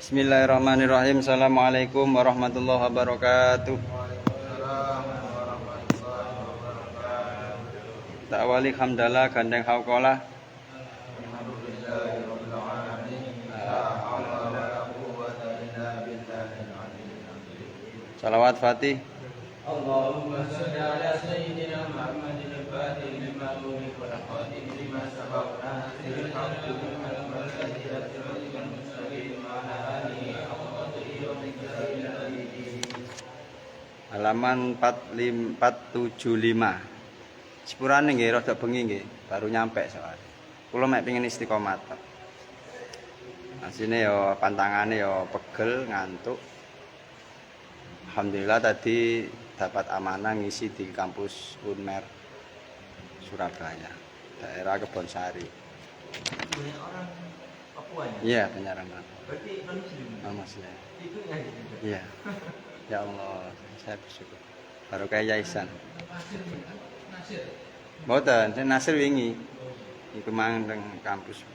Bismillahirrahmanirrahim. Assalamualaikum warahmatullahi wabarakatuh. Tak wali hamdalah gandeng hauqalah. Salawat Fatih. Allahumma shalli ala sayyidina Muhammadin al-fatih lima ughliqa wal khatim lima sabaqa nasiril haqqi bil haqqi wal hadi ila siratal mustaqim wa ala alihi haqqa qadrihi wa miqdarihi al-azim. Halaman 475. Sepurane nggih rada bengi nggih, baru nyampe soal. Kula mek pengin istiqomah. Asine yo pantangane yo pegel, ngantuk. Alhamdulillah tadi dapat amanah ngisi di kampus Unmer Surabaya, daerah Kebonsari. Banyak orang Papua ya? Iya, banyak orang. Berarti non-muslim. Muslim. Itu ya juga. Iya. Ya Allah, saya bersyukur. Baru kayak Yaisan. Mboten, saya Nasir wingi. Iku mang teng kampus.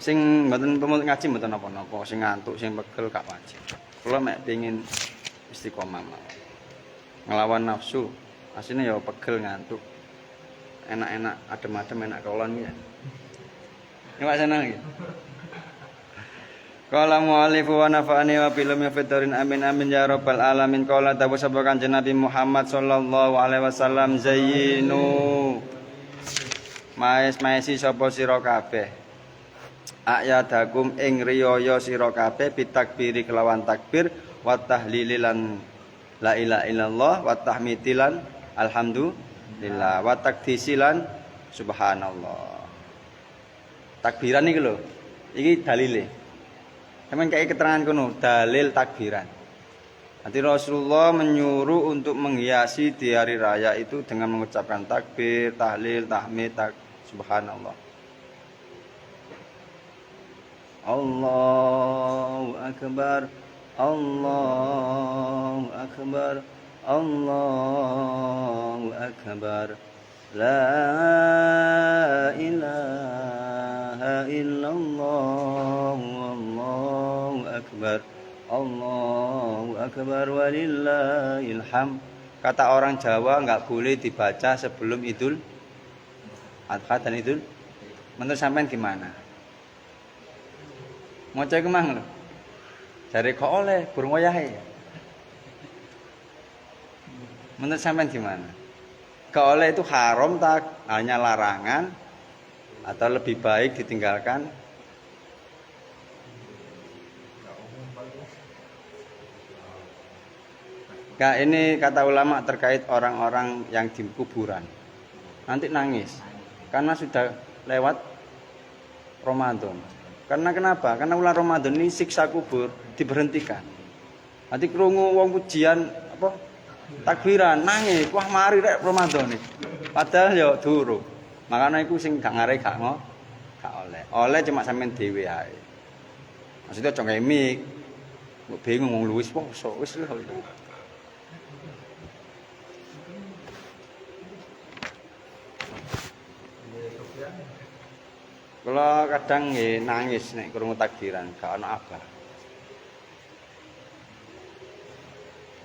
Sing mboten pemut ngaji mboten napa-napa, sing ngantuk, sing pegel gak wajib. Kula mek pengin istiqomah mawon. Ngelawan nafsu. Asline ya pegel ngantuk. Enak-enak, adem-adem enak kolon ya. Ini Pak senang iki. Qala mu'allifu wa nafa'ani wa bil fitorin amin amin ya rabbal alamin. Qala dawu sapa Kanjeng Nabi Muhammad sallallahu alaihi wasallam zayyinu maesi sapa sira kabeh ayadakum ing riyaya sira kabeh bitakbiri kelawan takbir wa tahlililan la ilaha illallah wa tahmidilan alhamdulillah wa takdisilan subhanallah. Takbiran iki lho, iki dalile. Sampeyan kayak keterangan kono, dalil takbiran. Nanti Rasulullah menyuruh untuk menghiasi di hari raya itu dengan mengucapkan takbir, tahlil, tahmid, subhanallah. Allahu akbar, Allahu akbar, Allahu akbar. La ilaha illallah, Allahu akbar, Allahu akbar walillahil hamd. Kata orang Jawa nggak boleh dibaca sebelum Idul Adha dan Idul. Menurut sampean gimana? Mau cek kemang lho. Jare kok oleh burung wayahe. Menurut sampean gimana? Kok oleh itu haram tak hanya larangan atau lebih baik ditinggalkan? Nah, ini kata ulama terkait orang-orang yang di kuburan. Nanti nangis karena sudah lewat Ramadan. Karena kenapa? Karena bulan Ramadan ini siksa kubur diberhentikan. Nanti krungu wong pujian apa? Takbiran nangis, wah mari rek Ramadan iki. Padahal ya durung. Makanya iku sing gak ngare gak oleh. Oleh cuma sampean dhewe ae. Maksudnya aja ngemik. Mbok bingung wong luwes poso, wis lho. Kalau kadang nggih nangis nek krungu takbiran, gak ana abah.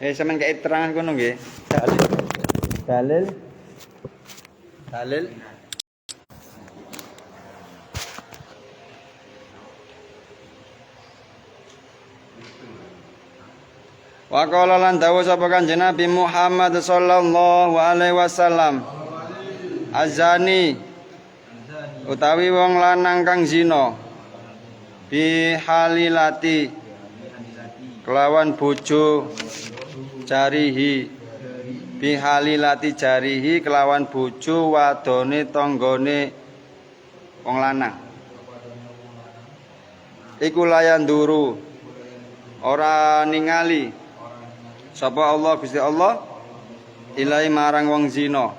Sampeyan kayak terangan kono nggih. Dalil. Wa qala lan dawuh sapa Kanjeng Nabi Muhammad sallallahu alaihi wasallam. Azani utawi wong lanang kang zina bi halilati kelawan bojo jarihi bihalilati jarihi kelawan bojo wadone tanggane wong lanang iku layan duru ora ningali sapa Allah Gusti Allah ilai marang wong zina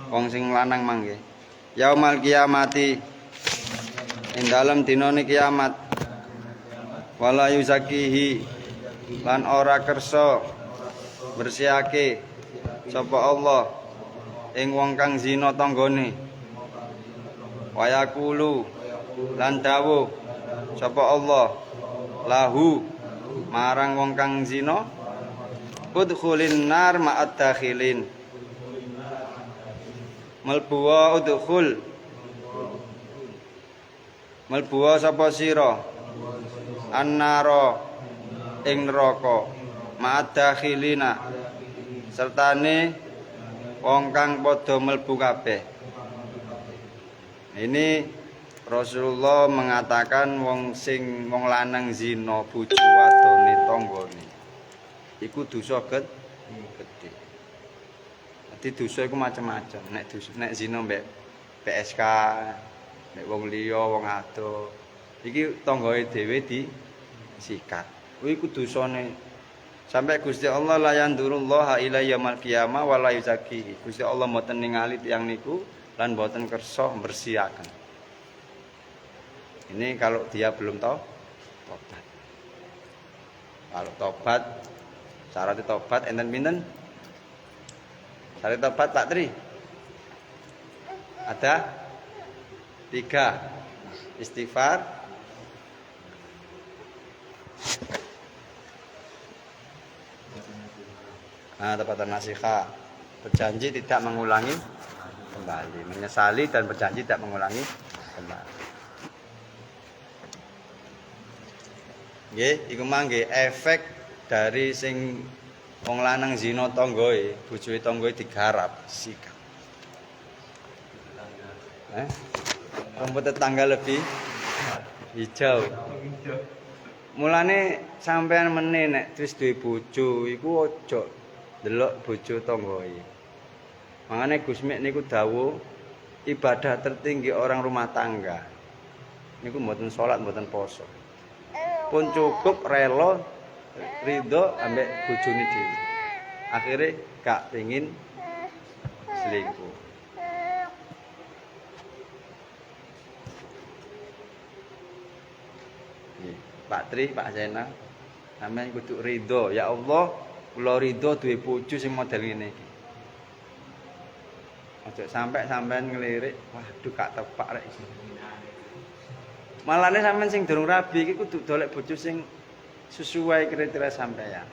wong sing lanang mangke yaumal kiamati ing dalem dinane kiamat wala yuzakihi lan ora kersa bersihake sapa Allah ing wong kang zina tanggane wayakulu lan dawuh sapa Allah lahu marang wong kang zina udkhulin nar ma'ad dakhilin melbuwa udkhul melbuwa sapa sira annara ing neraka ma'ad dakhilina sertane wong kang padha mlebu kabeh. Ini Rasulullah mengatakan wong lanang zina bojo wadone tanggane iku dosa gedhe. Dadi dosa iku macam-macam. Nek zina mbek PSK, mbek wong liya, wong ado, iki tanggae dhewe disikat. Kuwi iku dosane. Sampai Gusti Allah la yandurullaha ila yaumil qiyamah wa la yuzakki. Gusti Allah mboten ningali tiyang niku lan mboten kersa bersihaken. Ini kalau dia belum tobat. Kalau tobat, syarat tobat enten pinten? Syarat tobat Pak Tri. Ada 3. Istighfar, tepatan nasihat, berjanji tidak mengulangi kembali, menyesali dan berjanji tidak mengulangi kembali. Nggih, iku mangke efek dari sing wong lanang zina tanggoe, bojone tanggoe digarap sikap. Rumput tetangga lebih hijau. Mulane sampean meneh nek wis duwe bojo iku aja delok bojo tanggoe. Mangane Gusmik niku dawuh ibadah tertinggi orang rumah tangga niku mboten salat mboten poso. Pun cukup rela ridho ambek bojone dhewe. Akhire gak pengin selingkuh. Pak Tri, Pak Zainal, sampeyan kudu ridho. Ya Allah, kula ridho duwe bojo sing model ngene iki. Aja sampai sampean ngelirik, waduh gak tepak rek iki. Malane sampean sing durung rabi iki kudu golek bojo sing sesuai kriteria sampeyan.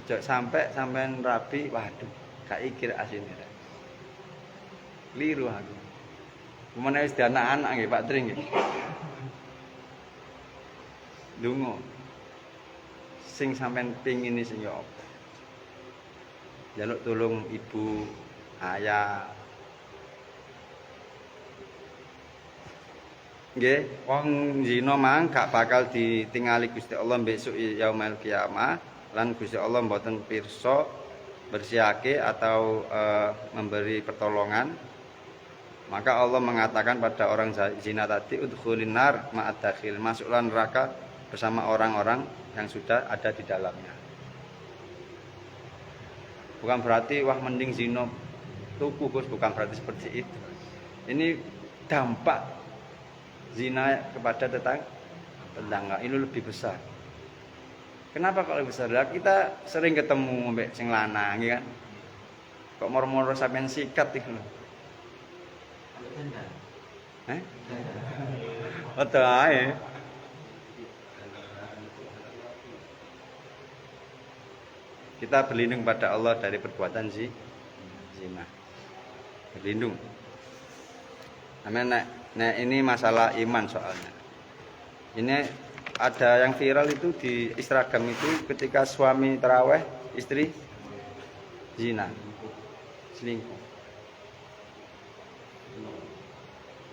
Aja sampai sampean rabi, waduh gak iki rek asine rek. Liru aku. Kemana wis anak-anak nggih Pak Tri nggih. Donga. Sing sampean pengin iki sing ya apa? Jaluk tulung ibu, ayah. Nggih, wong zina mang gak bakal ditingali Gusti Allah besok yaumil qiyamah lan Gusti Allah mboten pirsa bersihake atau memberi pertolongan. Maka Allah mengatakan pada orang zina tadi udkhulin nar ma'ad dakhil, masuklah neraka bersama orang-orang yang sudah ada di dalamnya. Bukan berarti wah mending zina tuku Gus, bukan berarti seperti itu. Ini dampak zina kepada tetangga ini lebih besar. Kenapa kalau lebih besar? Kita sering ketemu mbek sing lanang kan. Kok moro-moro sampean sikat iki lho. Betul ae. Kita berlindung pada Allah dari perbuatan zina. Berlindung. Nah, ini masalah iman soalnya. Ini ada yang viral itu di Instagram itu ketika suami taraweh, istri zina, selingkuh.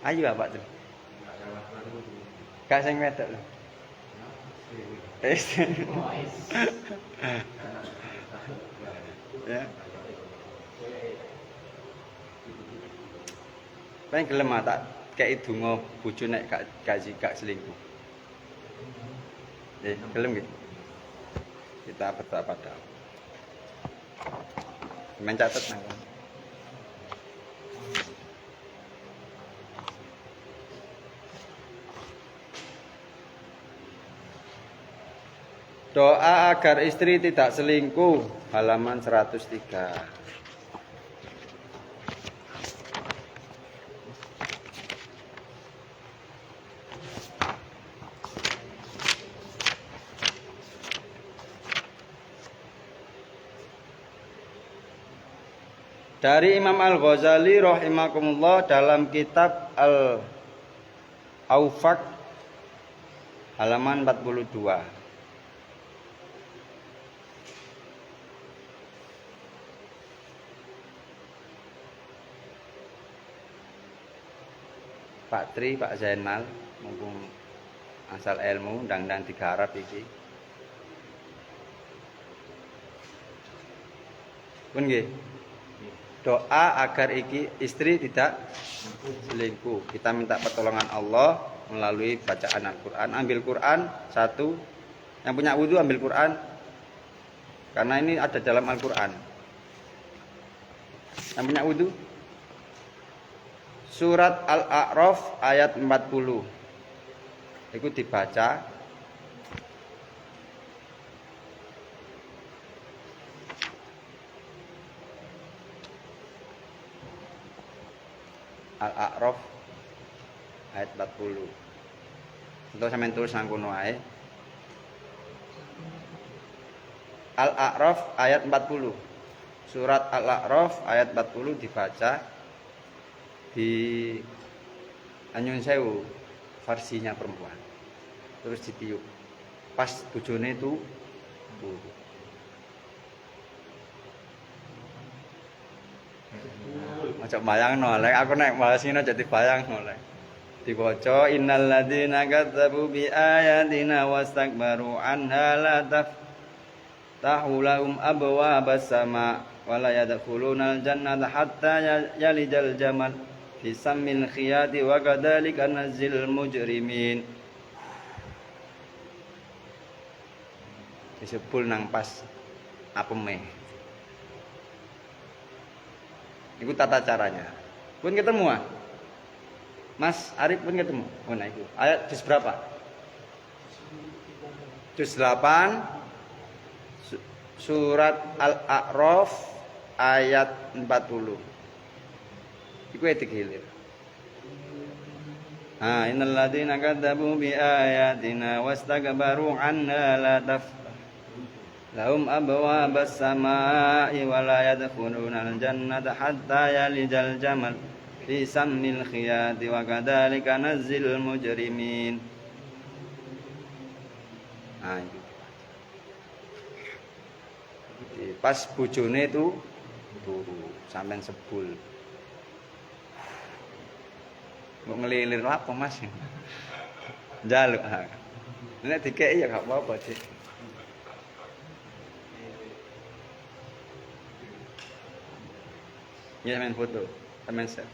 Ayo Pak tuh. Gak sing wedok lho. Ya. Pengen gelem tak kei donga bojo nek gak selingkuh. Gelem gitu. Kita berdoa pada Allah. Mencatat nang. Doa agar istri tidak selingkuh, halaman 103. Dari Imam Al-Ghazali rahimakumullah dalam kitab Al-Awfaq halaman 42. Pak Tri, Pak Zainal, mumpung asal ilmu ndang-ndang digarap iki. Pun nggih. Doa agar istri tidak selingkuh. Kita minta pertolongan Allah melalui bacaan Al-Quran. Ambil Quran satu. Yang punya wudhu ambil Quran. Karena ini ada dalam Al-Quran. Yang punya wudhu. Surat Al-A'raf ayat 40. Itu dibaca. Al-A'raf ayat 40. Untuk sampeyan tulis nang kono ae. Al-A'raf ayat 40. Surat Al-A'raf ayat 40 dibaca di Anyun Sewu versinya perempuan. Terus ditiup. Pas bojone itu turu. Aja bayangno lek aku nek bahasine aja dibayangno lek. Diwaca innal ladzina kadzdzabu bi ayatina wastakbaru anha la taftahu lahum abwaabas sama wa la yadkhulunal jannata hatta yalijal jamal fi sammil khiyati wa kadzalika nazzil mujrimin. Disebul nang pas apeme. Itu tata caranya. Pun ketemu ah. Mas Arif pun ketemu. Oh nah itu. Ayat juz berapa? Juz 8 surat Al-A'raf ayat 40. Iku etik hilir. Innal ladzina kadzdzabu bi ayatina wastakbaru anna la lahum abwaabas samaa'i wa la yadkhulunal jannata hatta yalijal jamal fi sammil khiyati wa kadzalika nazzil mujrimin. Itu. Pas bojone itu turu sampean sebul. Mbok ngelilir apa Mas? Njaluk. Nek dikeki ya gak apa-apa, Dik. Ya main foto, main set.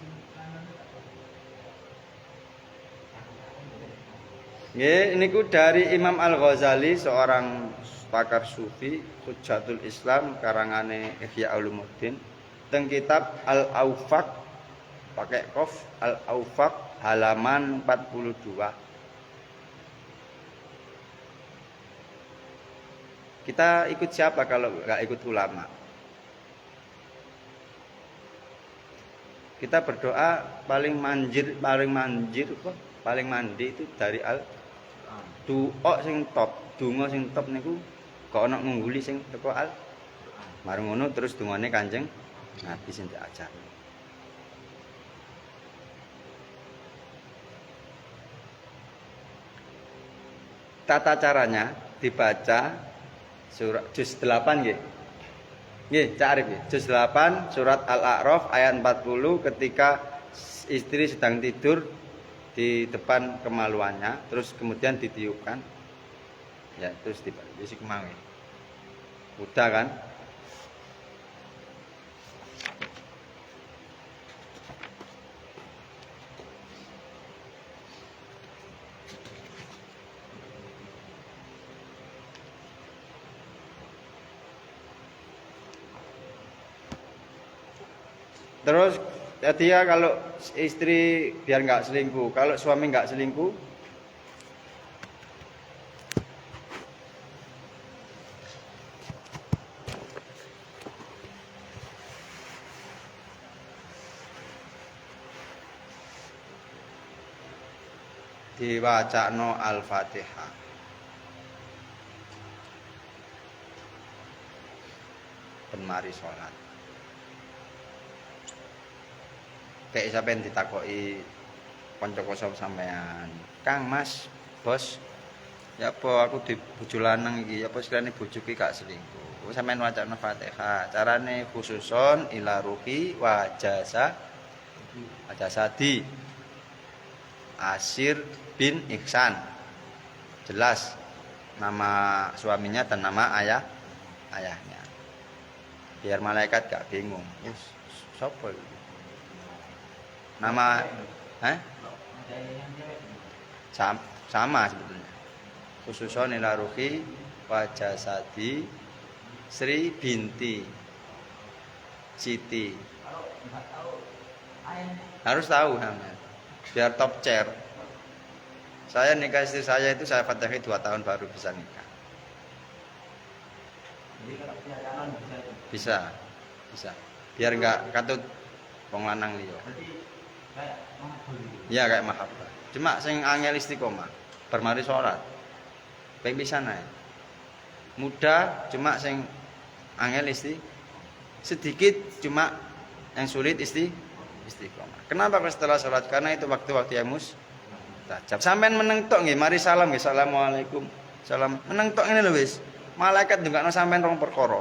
Ini ku dari Imam Al-Ghazali, seorang pakar sufi, Hujjatul Islam, karangane Ihya Ulumuddin, teng kitab Al-Awfaq pakai qaf, Al-Awfaq halaman 42. Kita ikut siapa kalau nggak ikut ulama? Kita berdoa paling mandi itu dari doa sing top, donga sing top niku kok ana ngungguli sing teko marang ngono terus dungane Kanjeng Nabi sing diajar. Tata caranya dibaca surat juz 8 nggih. Nggih, Cak Arif nggih. Juz 8 surat Al-A'raf ayat 40 ketika istri sedang tidur di depan kemaluannya, terus kemudian ditiupkan. Ya, terus diisi kemangi. Udah kan? Terus dia kalau istri biar nggak selingkuh, kalau suami nggak selingkuh, diwacano Al-Fatihah. Ben mari salat. kayak sampean ditakoki kanca-kanca sampean. Kang Mas, Bos, ya apa aku di bojo lanang iki, apa sekalian bojo ki gak selingkuh. Sampeyan wacana Fatihah. Carane khususon ila ruhi wa jasadi. Asir bin Ihsan. Jelas nama suaminya dan nama ayahnya. Biar malaikat gak bingung. Siapa itu? Nama sama sebetulnya. Khususon ila ruhi wa jasadi Sri binti Siti. Harus tahu namanya. Biar top chair. Saya nikah istri saya itu saya fatahi 2 tahun baru bisa nikah. Bisa. Biar enggak katut wong lanang liya. Iya kayak mahabbah. Cuma sing angel istiqomah, bermari salat. Ping pisan ae. Mudah cuma sing angel sedikit cuma yang sulit istiqomah. Kenapa setelah salat? Karena itu waktu-waktu yang mustajab. Sampean meneng tok nggih, mari salam nggih. Assalamualaikum. Salam. Meneng tok ngene lho wis. Malaikat ndongakno sampean rong perkara.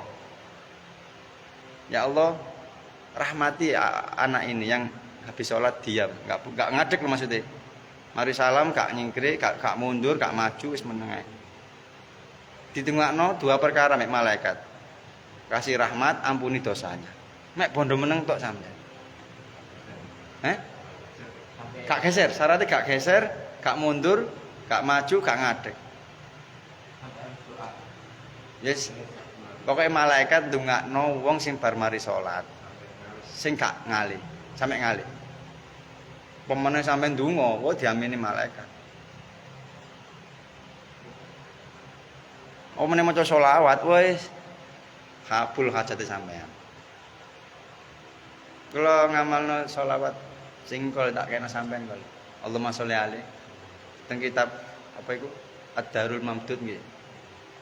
Ya Allah, rahmati anak ini yang habis sholat diam, gak ngadeg loh maksudnya. Mari salam, gak nyingkri, gak mundur, gak maju, wis meneng ae. Ditungakno 2 perkara mek malaikat. Kasih rahmat, ampuni dosanya. Mek bondo meneng tok sampean. Gak geser, syaratnya gak geser, gak mundur, gak maju, gak ngadeg. Yes. Pokoknya malaikat ndongakno wong sing bar mari salat. Sing gak ngali, sampe ngali. Pemene sampean ndonga, kok diamini malaikat. Omene maca selawat wis kabul hajate sampean. Kula ngamalno selawat sing kok tak kena sampean kok. Allahumma sholli alaihi. Teng kitab apa iku? Ad-Darul Mamdud nggih.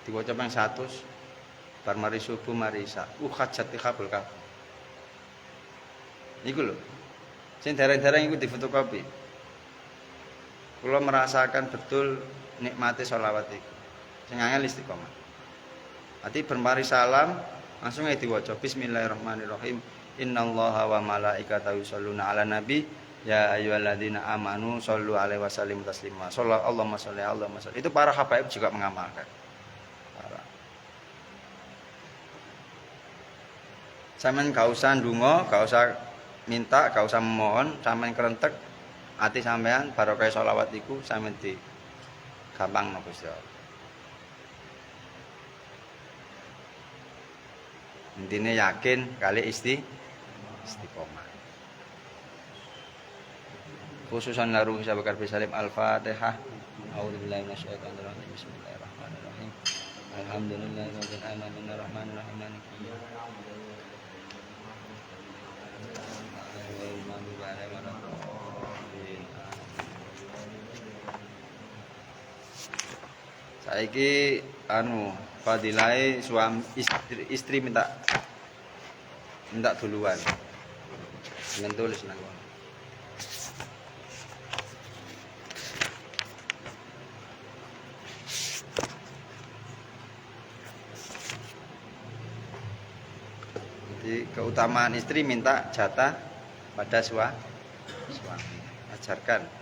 Diwaca ping 100 bar mari subuh mari isya. Hajate kabul kabeh. Iku lho. Sing dereng-dereng iku difotokopi. Kula merasakan betul nikmati sholawat iku. Sing angel istiqomah. Ati bermari salam langsung ae diwaca bismillahirrahmanirrahim. Innallaha wa malaikatahu yusholluna 'alan nabi ya ayyuhalladzina amanu shollu 'alaihi wasallimu taslima. Allahumma sholli Allahumma sholli. Itu para habaib juga mengamalkan. Sampeyan gak usah ndonga, gak usah minta, gak usah memohon, sampeyan kerentek ati sampeyan barokah sholawat iku sampeyan di gampangno Gusti Allah. Intine yakin kali istiqomah. Khususan laru Syekh Bakar bin Salim Al-Fatihah. A'udzubillahi minasyaitonir rajim. Bismillahirrahmanirrahim. Alhamdulillahirabbil alamin arrahmanirrahim maliki yaumiddin. Saiki fadilahe suami istri minta duluan. Dengan tulis nang. Jadi keutamaan istri minta jatah pada suami. Ajarkan.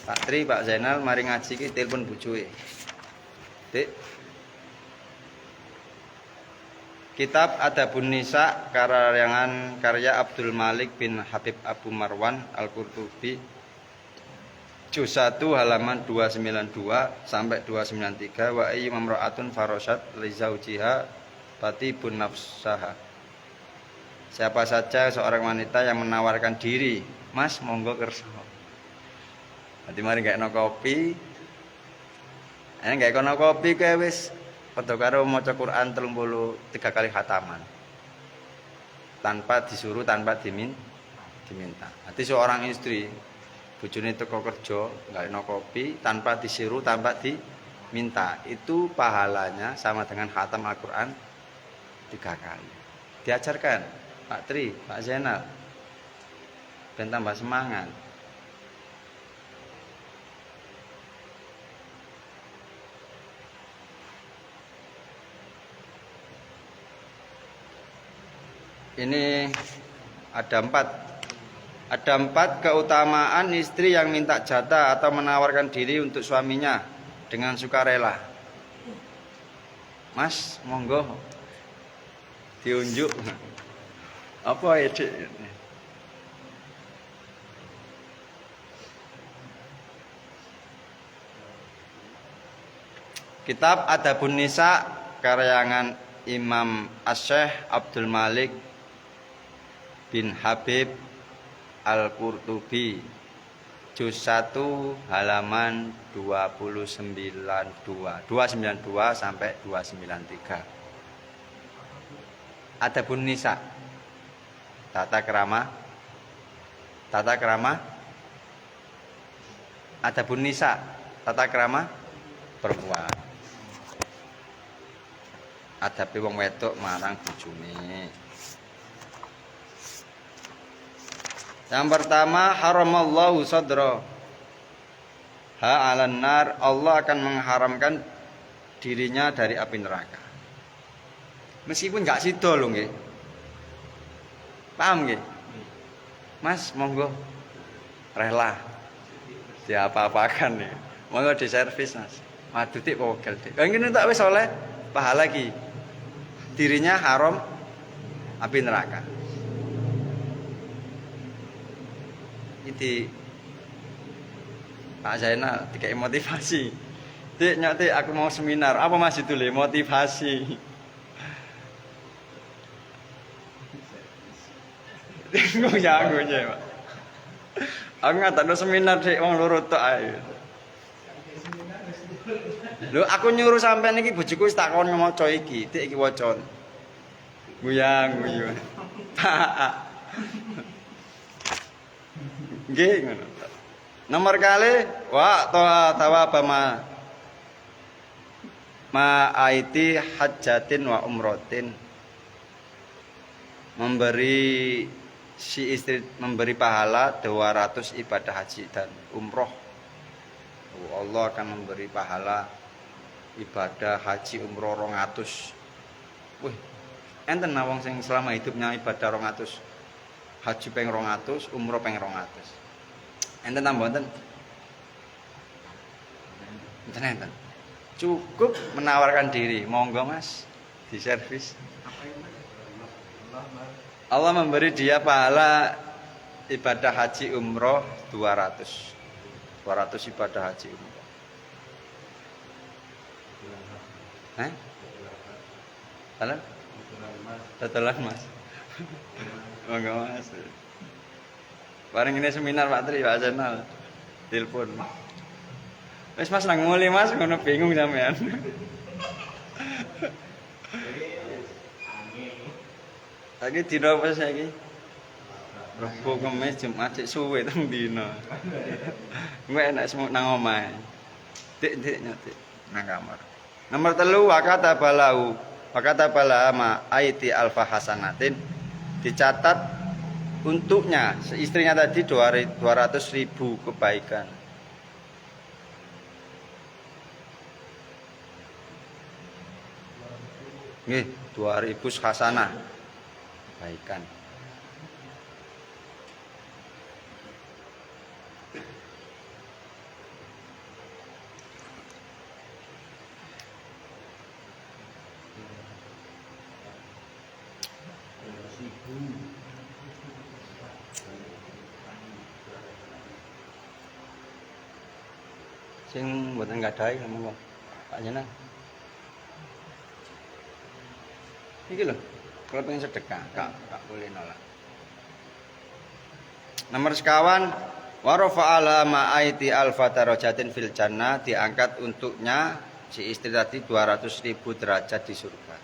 Pak Tri, Pak Zainal mari ngaji ki telepon bojoe. Dik. Kitab Adabun Nisa karangan karya Abdul Malik bin Habib Abu Marwan Al-Qurtubi juz 1 halaman 292 sampai 293 wa ayyu mamra'atun farasat li zaujiha fatibun nafsaha. Siapa saja seorang wanita yang menawarkan diri, Mas monggo kersa. Nanti mari gak kopi. Gak kono kopi kae wis padha karo maca Quran 33 kali khataman. Tanpa disuruh, tanpa diminta. Nanti seorang istri bojone teko kerja gak kopi tanpa disuruh, tanpa diminta. Itu pahalanya sama dengan khatam Al-Qur'an 3 kali. Diajarkan Pak Tri, Pak Zainal, ben tambah semangat. Ini ada 4 keutamaan istri yang minta jatah atau menawarkan diri untuk suaminya dengan sukarela. Mas, monggo diunjuk. Apa ya, Dik? Kitab Adabun Nisa karangan Imam Asy-Syaikh Abdul Malik bin Habib Al-Qurtubi, juz 1 halaman 292 sampai 293. Adabun Nisa, tata krama Adabun Nisa, tata krama perempuan. Adabe wong wedok marang bojone. Yang pertama, haramallahu sadra ha 'alan nar, Allah akan mengharamkan dirinya dari api neraka. Meskipun enggak sida lho nggih. Paham nggih? Mas, monggo rela diapa-apakan nih. Monggo di servis, Mas. Waduh tik pogel tik. Lah ngene tak wis oleh pahala lagi. Dirinya haram api neraka. Itu Pak Zainal dikai motivasi. Dik nyok aku mau seminar. Apa Mas itu le motivasi? Tengok ya aku aja, Pak. Aku ngatakno seminar dik wong loro tok ae. Lho aku nyuruh sampean iki bojoku wis takon maca iki, dik iki waca. Guyang guyu. Nggih ngono. Nomor kali wa tawaba ma aiti hajatin wa umrotin. Memberi si istri memberi pahala 200 ibadah haji dan umroh. Allah akan memberi pahala ibadah haji umroh 200. Wih, enten wong sing selama hidupnya ibadah 200. Haji peng 200, umroh peng 200. Enten tambah enten. Enten. Cukup menawarkan diri, monggo Mas, di servis. Allah memberi dia pahala ibadah haji umroh 200. 200 ibadah haji umroh. Halo? Totalan Mas. Monggo Mas. Bareng ini seminar Pak Tri, Pak Zainal. Telepon. Wis Mas nang nguli Mas, ngono bingung sampean. Lagi dina apa saiki? Rebo Kamis Jumat cek suwe teng dina. Engko enak semuk nang omahe. Dik nyotik nang kamar. Nomor 3 wakata balau. Wakata balama aiti alfa hasanatin, dicatat untuknya istrinya tadi 200.000 kebaikan. Nggih, 2.000 hasanah kebaikan. Sing mboten nggadahi monggo Pak Jenang. Iki lho, kalau pengen sedekah, Kak boleh nolak. Nomor sekawan, wa rafa'ala ma'aiti alfa darajatin fil jannah, diangkat untuknya si istri tadi 200.000 derajat di surga.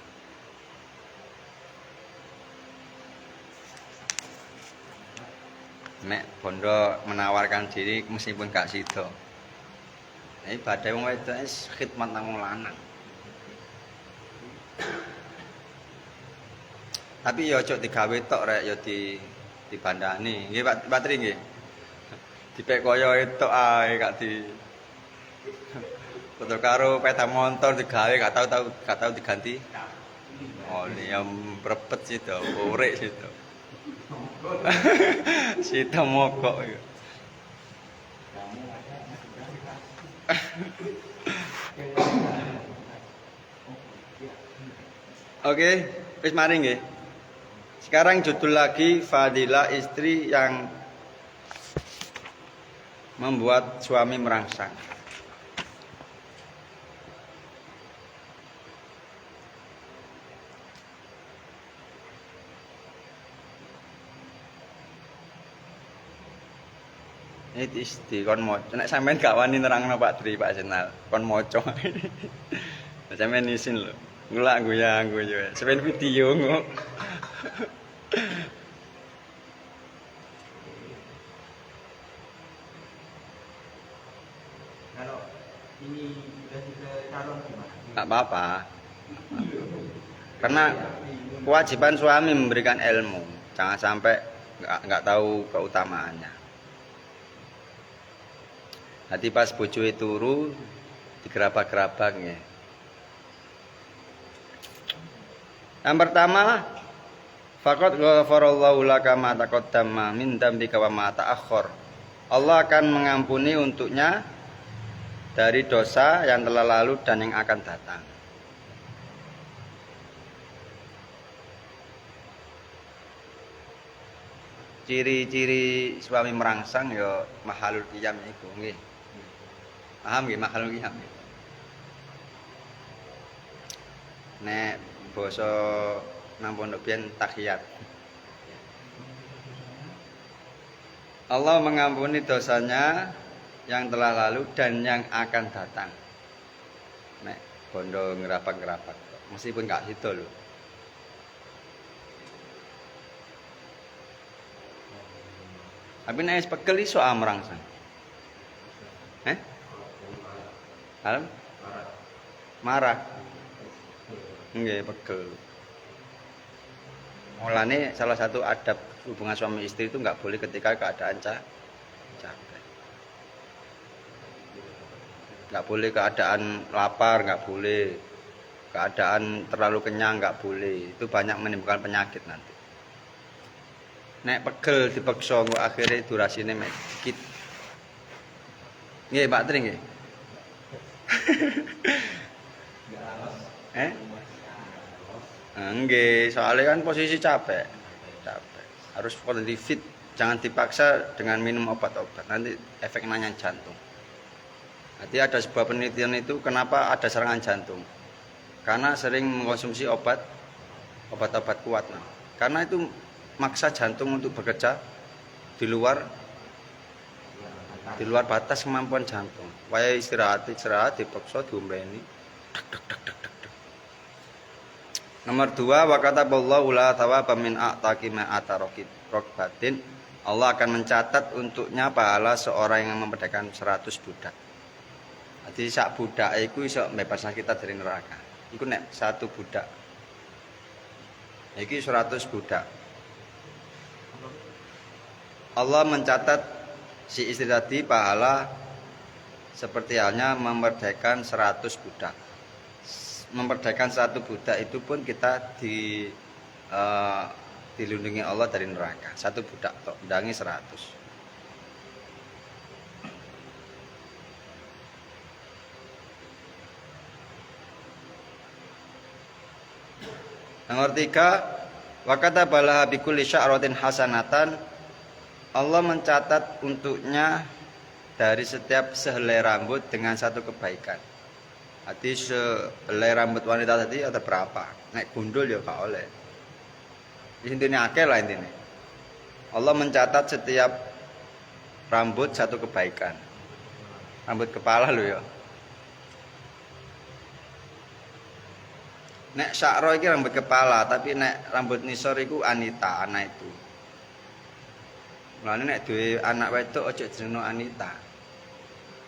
Nek bondo menawarkan diri meskipun gak sida. Ini badai wong wedok khidmat nang wong lanang. Tapi ya ojo digawe tok rek ya dibandani. Nggih Pak Patri nggih. Dipek kaya etok ae gak di foto karo peda motor digawe gak tau diganti. Oh, ini yang prepet sih to, urek sih to. Sita mogok iku. Oke, wis mari nggih. Sekarang judul lagi fadilah istri yang membuat suami merangsang. Ini isti kon moco. Nek sampean gak wani nerangno Pak Tri, Pak Senal, kon moco. Sampean isin lho. Ngulak goyang goyo. Sampean video ngok. Kalau ini sudah ke calon gimana? Gak apa-apa. Karena kewajiban suami memberikan ilmu. Jangan sampai nggak tahu keutamaannya. Nanti pas bojoe turu digerabak-gerabak ya. Yang pertama, faqad ghafarallahu laka ma taqaddama min dzambika wa ma ta'akhkhar. Allah akan mengampuni untuknya dari dosa yang telah lalu dan yang akan datang. Ciri-ciri suami merangsang ya mahalul qiyam iku nggih. Paham nggih mahalul qiyam? Nek basa nang pondok biyen tahiyat. Allah mengampuni dosanya yang telah lalu dan yang akan datang. Nek bondo ngerapak-ngerapak meskipun gak sido lho. Tapi nek wis pegel iso merangsang. Alam? Marah. Nggih, pegel. Mulane salah satu adab hubungan suami istri itu nggak boleh ketika keadaan capek. Nggak boleh keadaan lapar, nggak boleh. Keadaan terlalu kenyang nggak boleh. Itu banyak menimbulkan penyakit nanti. Nek pegel dipeksa kok akhirnya durasine mek dikit. Nggih, Pak Tri nggih. Nggih, soalnya kan posisi capek. Harus kondisi fit, jangan dipaksa dengan minum obat-obat. Nanti efek nanya jantung. Nanti ada sebuah penelitian itu kenapa ada serangan jantung. Karena sering mengkonsumsi obat-obat kuat. Nah. Karena itu maksa jantung untuk bekerja di luar batas kemampuan jantung. Waya istirahat dipaksa diombeni. Nomor 2, wa kataballahu la thawaba min a'taqi ma atarokbatin. Allah akan mencatat untuknya pahala seorang yang memerdekakan 100 budak. Jadi sak budak iku iso mbebasna kita dari neraka. Iku nek satu budak. Iki 100 budak. Allah mencatat si istri tadi pahala seperti halnya memerdekakan 100 budak. Memerdekakan satu budak itu pun kita dilindungi Allah dari neraka. Satu budak tok undangi 100. Nomor 3, wa katabalaha bikulli sya'ratin hasanatan. Allah mencatat untuknya dari setiap sehelai rambut dengan satu kebaikan. Jadi sehelai rambut wanita tadi ada berapa? Nek gundul ya gak oleh. Intinya akeh lah intinya. Allah mencatat setiap rambut satu kebaikan. Rambut kepala lo ya. Nek sya'ra iki rambut kepala, tapi nek rambut nisor iku Anita, anak itu. Mulane nek duwe anak wedok aja jenengno Anita.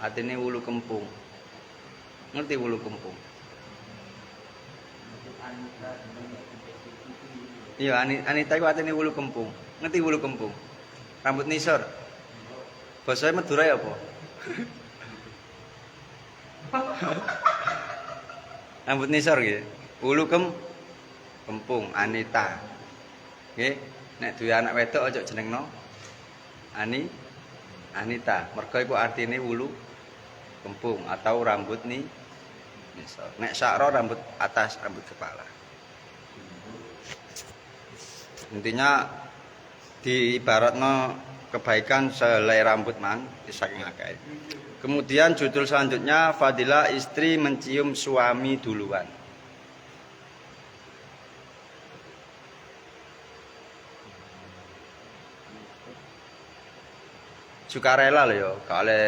Artine wulu kempung. Ngerti wulu kempung? Iya, Anita iku artine wulu kempung. Ngerti wulu kempung? Rambut nisor. Basa Madura ya apa? Rambut nisor gitu. Wulu kempung Anita. Nggih, nek duwe anak wedok aja jenengno Anita. Mergo iku artine wulu kempung atau rambut nisor. Nek sakro rambut atas, rambut kepala. Intinya diibaratno kebaikan selai rambut mang saking akeh. Kemudian judul selanjutnya fadilah istri mencium suami duluan. Sukarela lho ya, gak oleh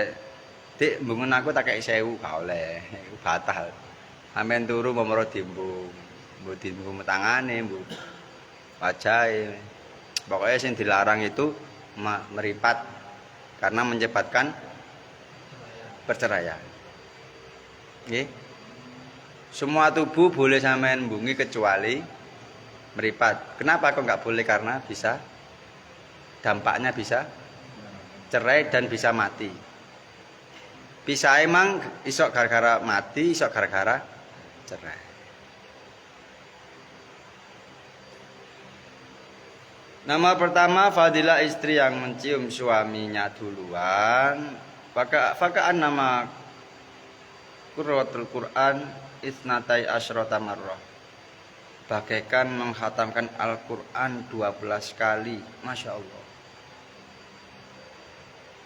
dik mbungen aku tak kei 1000 gak oleh. Iku batal. Sampeyan turu momoro diembung. Mbok diembung tangane, mbok wajahe. Pokoknya yang dilarang itu meripat karena menyebabkan perceraian. Nggih. Semua tubuh boleh sampean mbungi kecuali meripat. Kenapa kok nggak boleh? Karena bisa dampaknya bisa cerai dan bisa mati. Bisa emang isok gara-gara mati, isok gara-gara cerai. Nama pertama fadilah istri yang mencium suaminya duluan. Fakaan nama Qurratul Quran isnatai asyrota marrah. Bagaikan menghatamkan Al-Quran 12 kali. Masya Allah.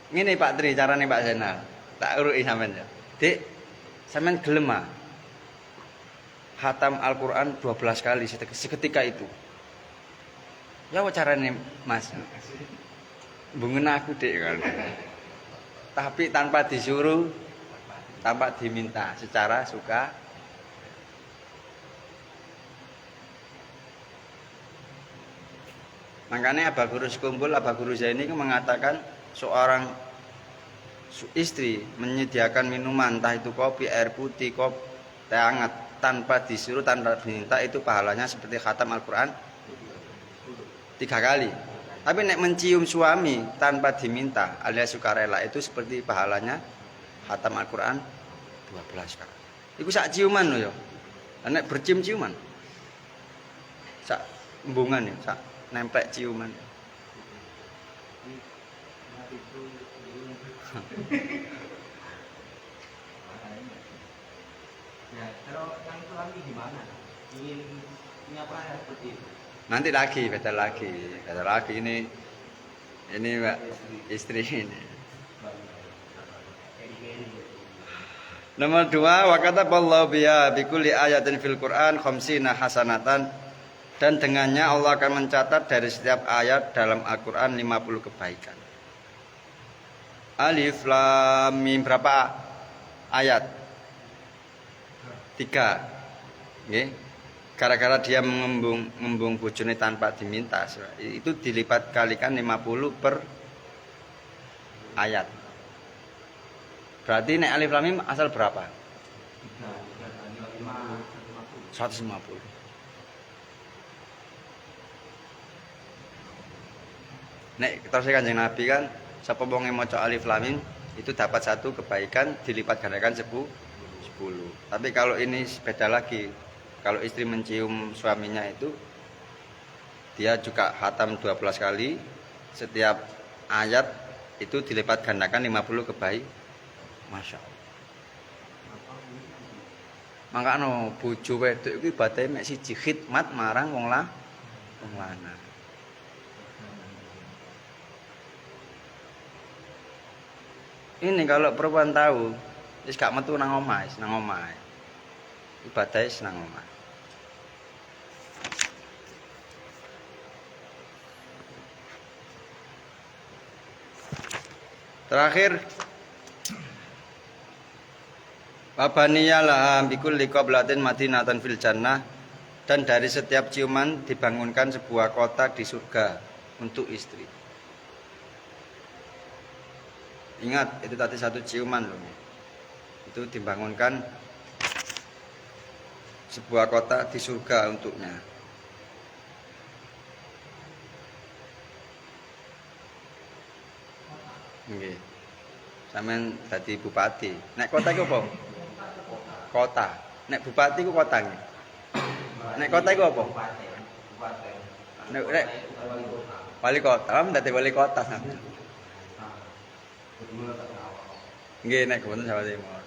Ini Pak Tri, caranya Pak Zainal. Tak urui sampean ya. Dik, sampean gelem hatam Al-Quran 12 kali seketika itu. Ya apa caranya Mas? Bungen aku dek kan. Tapi tanpa disuruh, tanpa diminta, secara suka. Makanya Aba Guru Sekumpul, Aba Guru Zaini mengatakan seorang istri menyediakan minuman, entah itu kopi, air putih, kopi, teh hangat, tanpa disuruh, tanpa diminta, itu pahalanya seperti khatam Al-Quran 3 kali. Tapi nek mencium suami tanpa diminta alias sukarela itu seperti pahalanya khatam Al-Quran 12 kali. Iku sak ciuman loh ya. Nek bercium-ciuman. Sak embungan ya, sak nemplek ciuman. Ya, kalau yang itu lagi gimana? Ingin apa seperti itu? Nanti lagi, beda lagi ini Mbak istri ini. Nomor 2, wa kataballahu biya bikulli ayatin fil Quran khamsina hasanatan, dan dengannya Allah akan mencatat dari setiap ayat dalam Al-Quran 50 kebaikan. Alif Lam Mim berapa ayat? 3. Nggih. Gara-gara dia mengembung bojone tanpa diminta, itu dilipat kalikan 50 per ayat. Berarti nek Alif Lam Mim asal berapa? 150. Nek terus Kanjeng Nabi kan sapa wong maca Alif Lam Mim itu dapat 1 kebaikan dilipat gandakan 10. Tapi kalau ini beda lagi. Kalau istri mencium suaminya itu dia juga khatam 12 kali, setiap ayat itu dilipat gandakan 50 kebaikan. Masya Allah. Makanya bojo wedok iki ibadate mek siji khidmat marang wong lanang. Ini kalau perempuan tahu, wis gak metu nang omah, Ibadahnya senang omah. Terakhir, wabaniyalah bikulli qablatin madinatan fil jannah, dan dari setiap ciuman dibangunkan sebuah kota di surga untuk istri. Ingat, itu tadi 1 ciuman loh. Itu dibangunkan sebuah kota di surga untuknya. Nggih. Sampeyan dadi bupati. Nek kota iku apa? Kota. Nek bupati iku kota nggih. Nek kota iku apa? Nek wali kota, dadi wali kota sampeyan. Nggih, nek Gubernur Jawa Timur.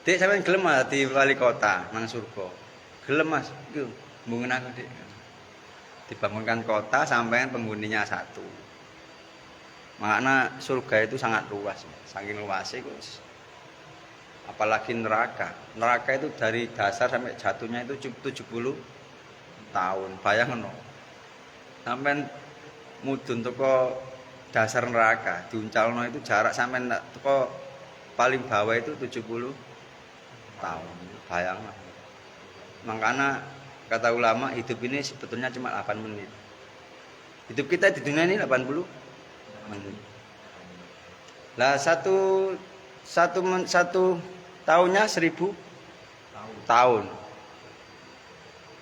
Dik sampeyan gelem dadi wali kota nang surga. Gelem Mas, iku mbungen aku Dik. Dibangunkan kota sampean penghuninya satu. Makna surga itu sangat luas, saking luasnya itu. Apalagi neraka. Neraka itu dari dasar sampai jatuhnya itu 70 tahun. Bayangno. Sampean mudhun teko dasar neraka, diuncalno itu jarak sampean teko paling bawah itu 70 tahun. Bayangno. Makanya kata ulama hidup ini sebetulnya cuma 8 menit. Hidup kita di dunia ini 80 menit. Lah satu tahunnya 1000 tahun.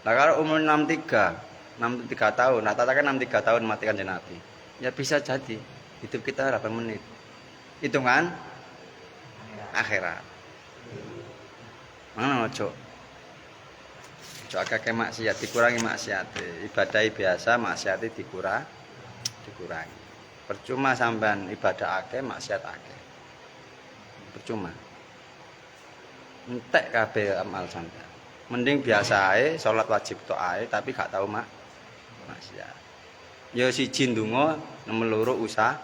Nah kalau umur 63 tahun, rata-rata kan 63 tahun matikan Nabi. Ya bisa jadi hidup kita 8 menit. Hitungan akhirat. Mana ojo? Ojo akeh maksiat, dikurangi maksiat. Ibadah biasa maksiat dikurangi. Percuma sampean ibadah akeh maksiat akeh. Percuma. Entek kabeh amal sampean. Mending biasa ae salat wajib tok ae tapi gak tau maksiat. Ya siji ndonga, nomor loro usaha.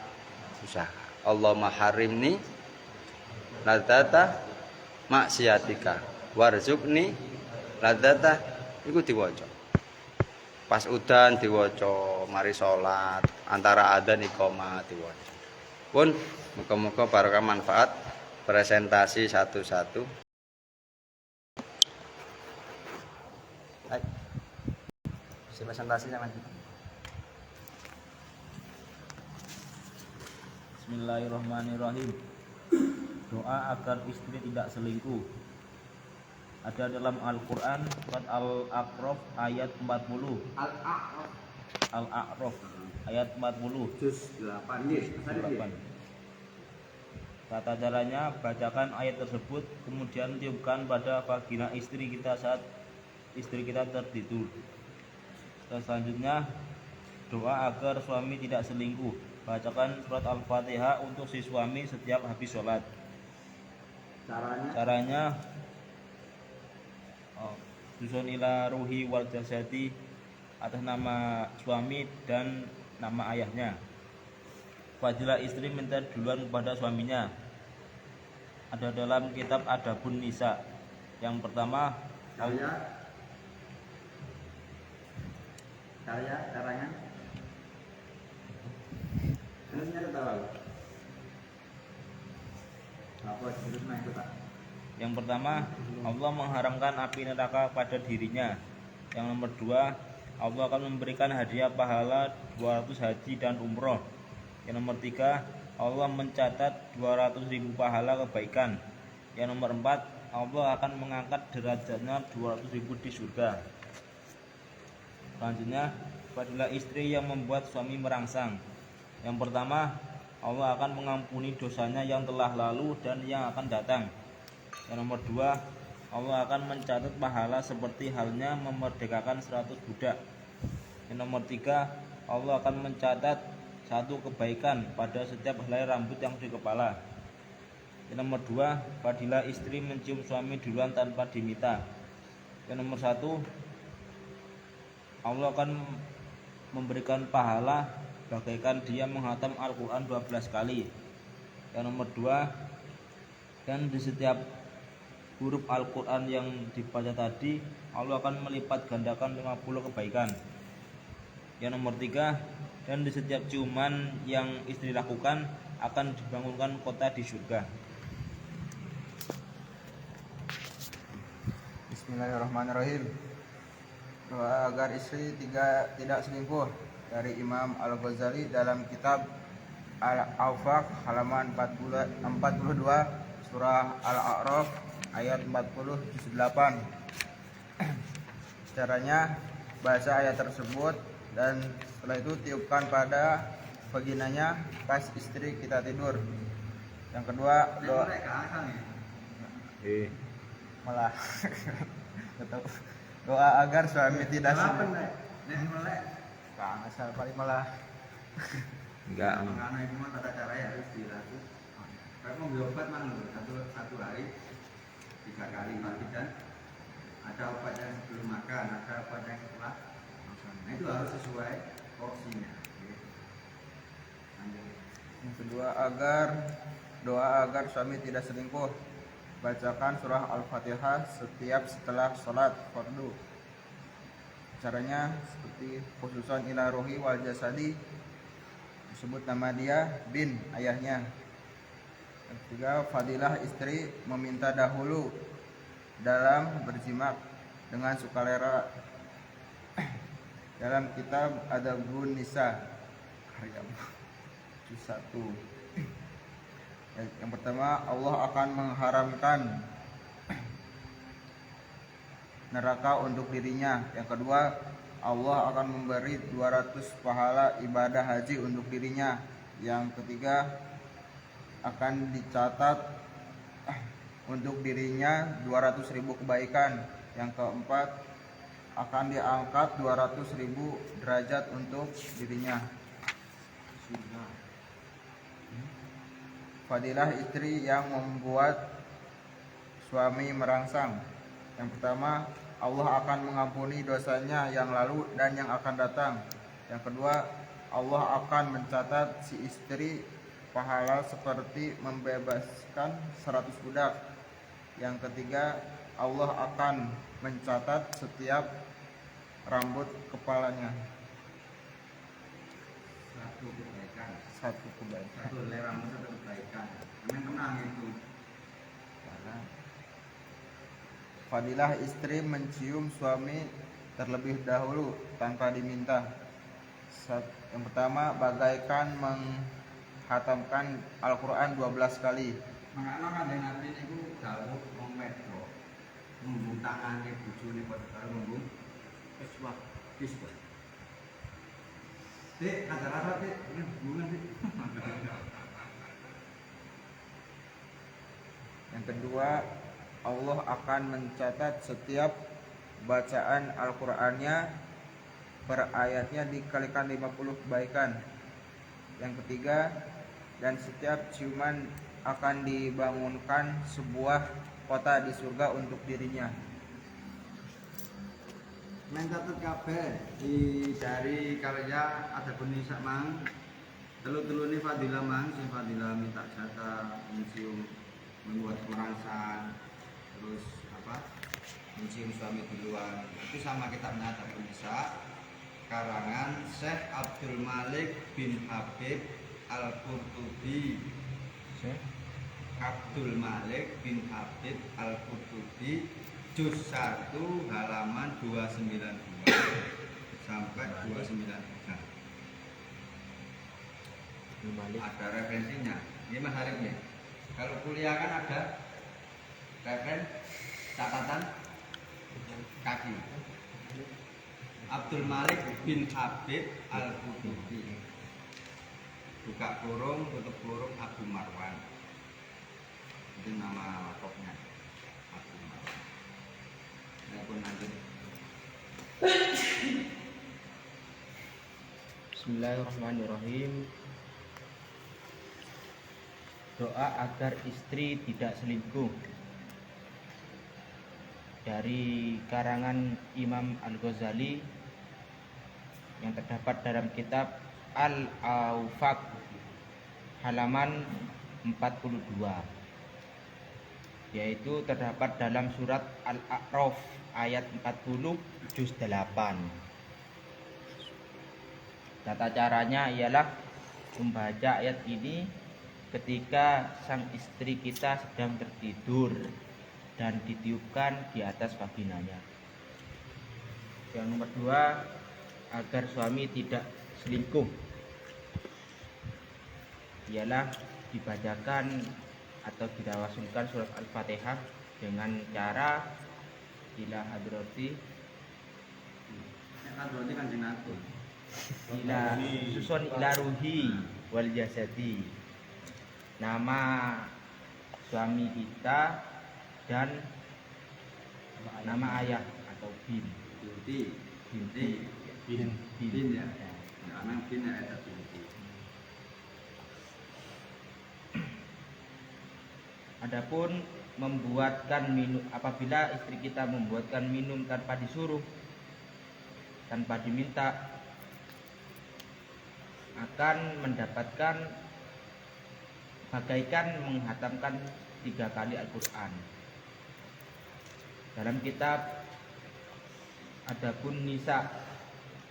Allahumma harimni ladzata maksiatika warzuqni ladzata iku diwaca. Pas udan diwaca, mari salat, antara adzan iqamah diwaca. Pun muga-muga barokah manfaat presentasi satu-satu. Hai. Presentasi sama. Bismillahirrahmanirrahim. Doa agar istri tidak selingkuh. Ada dalam Al-Qur'an surat Al-A'raf ayat 40. Al-A'raf ayat 40 Juz 8. Tata caranya, bacakan ayat tersebut kemudian tiupkan pada vagina istri kita saat istri kita tertidur. Selanjutnya, doa agar suami tidak selingkuh. Bacakan surat Al-Fatihah untuk si suami setiap habis sholat. Caranya Dusun ila ruhi wal jasadi atas nama suami dan nama ayahnya. Fadilah istri minta duluan kepada suaminya. Ada dalam kitab Adabun Nisa. Yang pertama, caranya. Harusnya tahu. Apa jurusnya itu, Pak? yang pertama, Allah mengharamkan api neraka pada dirinya. Yang nomor dua, Allah akan memberikan hadiah pahala 200 haji dan umroh. Yang nomor tiga, Allah mencatat 200.000 pahala kebaikan. Yang nomor empat, Allah akan mengangkat derajatnya 200.000 di surga. Selanjutnya, fadilah istri yang membuat suami merangsang. Yang pertama, Allah akan mengampuni dosanya yang telah lalu dan yang akan datang. Yang nomor dua, Allah akan mencatat pahala seperti halnya memerdekakan 100 budak. Yang nomor tiga, Allah akan mencatat satu kebaikan pada setiap helai rambut yang di kepala. Yang nomor dua, fadilah istri mencium suami duluan tanpa diminta. Yang nomor satu, Allah akan memberikan pahala bagaikan dia menghatam Al-Quran 12 kali. Yang nomor dua, dan di setiap huruf Al-Quran yang dibaca tadi, Allah akan melipat gandakan 50 kebaikan. Yang nomor tiga, dan di setiap ciuman yang istri lakukan akan dibangunkan kota di surga. Bismillahirrahmanirrahim. Doa agar istri tidak selingkuh, dari Imam Al-Ghazali dalam kitab Al-Awfaq halaman 42 surah Al-A'raf ayat 40 juz 8. Caranya, baca ayat tersebut dan setelah itu tiupkan pada vaginanya pas istri kita tidur. Yang kedua, malah doa agar suami tidak selingkuh. Asal paling malah Enggak. karena itu mah tata cara ya harus dilakukan. Kalau mau berobat mah satu hari 3 kali pagi dan ada obat yang sebelum makan, ada obat yang setelah makan. Nah, itu harus sesuai porsinya. Yang kedua, doa agar suami tidak selingkuh. Bacakan surah Al-Fatihah setiap setelah sholat fardu. Caranya seperti khususan ila rohi wal jasadi, disebut nama dia bin ayahnya. Yang ketiga, fadilah istri meminta dahulu dalam berjimak dengan sukarela. Dalam kitab Adabun Nisa karya juz 1. Yang pertama, Allah akan mengharamkan neraka untuk dirinya. Yang kedua, Allah akan memberi 200 pahala ibadah haji untuk dirinya. Yang ketiga, akan dicatat untuk dirinya 200.000 kebaikan. Yang keempat, akan diangkat 200.000 derajat untuk dirinya. Fadilah istri yang membuat suami merangsang. Yang pertama, Allah akan mengampuni dosanya yang lalu dan yang akan datang. Yang kedua, Allah akan mencatat si istri pahala seperti membebaskan 100 budak. Yang ketiga, Allah akan mencatat setiap rambut kepalanya. Satu kebaikan. Satu lerang satu kebaikan. Memang menang itu. Fadilah istri mencium suami terlebih dahulu tanpa diminta. Yang pertama, bagaikan menghatamkan Al-Quran 12 kali. Makanya kan yang nanti itu dawuh wong wedok ngembung tangane bojone padha karo ngembung wis kok. Dek, ada rasa dek, ini hubungan dek. Yang kedua, Allah akan mencatat setiap bacaan Al-Qur'annya per ayatnya dikalikan 50 kebaikan. Yang ketiga, dan setiap ciuman akan dibangunkan sebuah kota di surga untuk dirinya. Mencatat kabeh dari karya Adabun Nisa mang telu-telune fadilah mang sing fadilah minta jatah mencium membuat merangsang terus mencium suami duluan itu sama kitabnya Adabun Nisa karangan Syekh Abdul Malik bin Habib Al-Qurtubi. Abdul Malik bin Habib Al-Qurtubi juz 1 halaman 292 sampai 293. Ada referensinya. Ini Mas Arif ya. Kalau kuliah kan ada referensi catatan kaki. Abdul Malik bin Habib Al-Qurtubi. Buka kurung, tutup kurung Abu Marwan. Itu nama laptopnya. Abu Marwan. Bismillahirrahmanirrahim. Doa agar istri tidak selingkuh. Dari karangan Imam Al-Ghazali yang terdapat dalam kitab Al-Awfaq halaman 42, yaitu terdapat dalam surat Al-A'raf ayat 40 juz 8. Tata caranya ialah membaca ayat ini ketika sang istri kita sedang tertidur dan ditiupkan di atas vaginanya. Yang nomor 2, agar suami tidak selingkuh, ialah dibacakan atau ditawassulkan surat Al-Fatihah dengan cara ila hadrati Kan berarti Kanjeng Nabi. ila susun ila ruhi wal jasadi, nama suami kita dan nama ayah atau bin Binti. binti Bin ya. Anak bin ya ada binti. Adapun membuatkan minum, apabila istri kita membuatkan minum tanpa disuruh, tanpa diminta, akan mendapatkan bagaikan menghatamkan 3 kali Al-Quran. Dalam kitab Adabun Nisa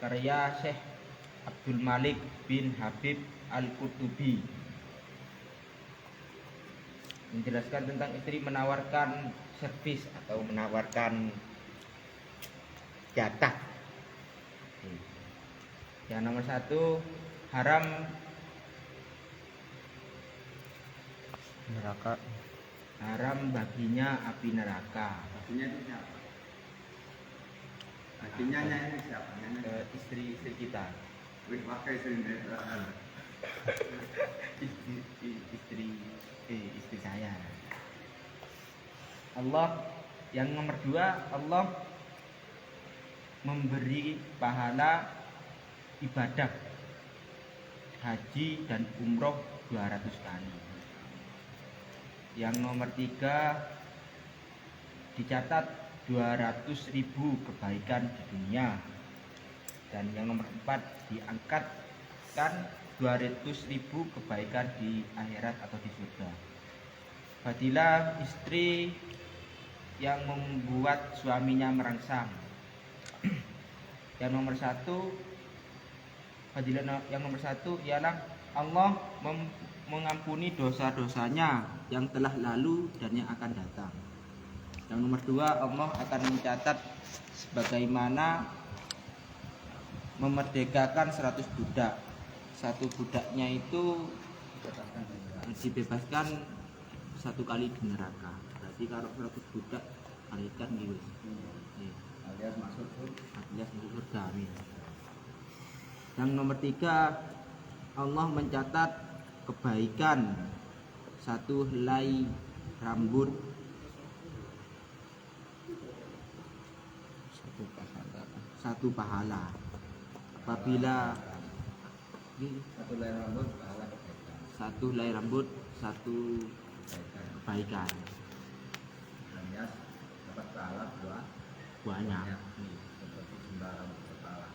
karya Syekh Abdul Malik bin Habib Al-Qurtubi menjelaskan tentang istri menawarkan servis atau menawarkan jatah. Yang nomor 1, haram Neraka. haram baginya api neraka. Baginya itu siapa? Baginya ini siapa? Istri kita, Wih, pakai sendiri. istri saya. Allah yang nomor 2, Allah memberi pahala ibadah haji dan umroh 200 kali. Yang nomor 3, dicatat 200.000 kebaikan di dunia. Dan yang nomor 4, diangkatkan 200.000 kebaikan di akhirat atau di surga. Fadilah istri yang membuat suaminya merangsang. Yang nomor 1, fadilah yang nomor 1 ialah Allah mengampuni dosa-dosanya yang telah lalu dan yang akan datang. Yang nomor 2, Allah akan mencatat sebagaimana memerdekakan 100 budak. Satu budaknya itu dibebaskan 1 kali di neraka. Berarti kalau 100 budak kalikan gitu. Alias masuk Surga. Amin. Yang nomor 3, Allah mencatat kebaikan 1 helai rambut, 1 pahala. Apabila 1 helai rambut pahala kebaikan. 1 helai rambut 1 kebaikan. Alias dapat pahala Banyak. seperti sembah rambut kepala.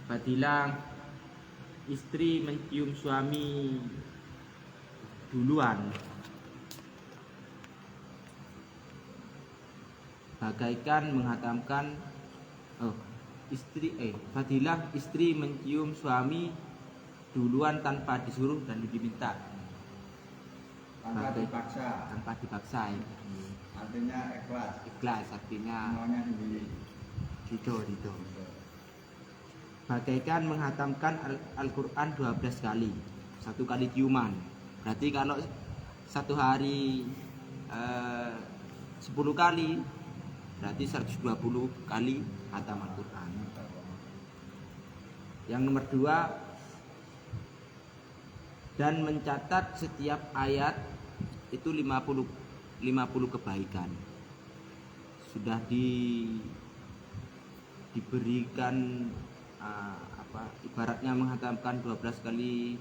Apabila istri mencium suami duluan, bagaikan menghatamkan fadilah istri mencium suami duluan tanpa disuruh dan diminta. Tanpa dipaksa. Tanpa dipaksa. Artinya ikhlas. Ikhlas artinya Maunya sendiri. ridho. Bagaikan menghatamkan Al-Quran 12 kali, 1 kali ciuman. Berarti kalau 1 hari 10 kali, berarti 120 kali khatam Al-Quran. Yang nomor 2, dan mencatat setiap ayat itu 50 kebaikan. Sudah diberikan ibaratnya menghatamkan 12 kali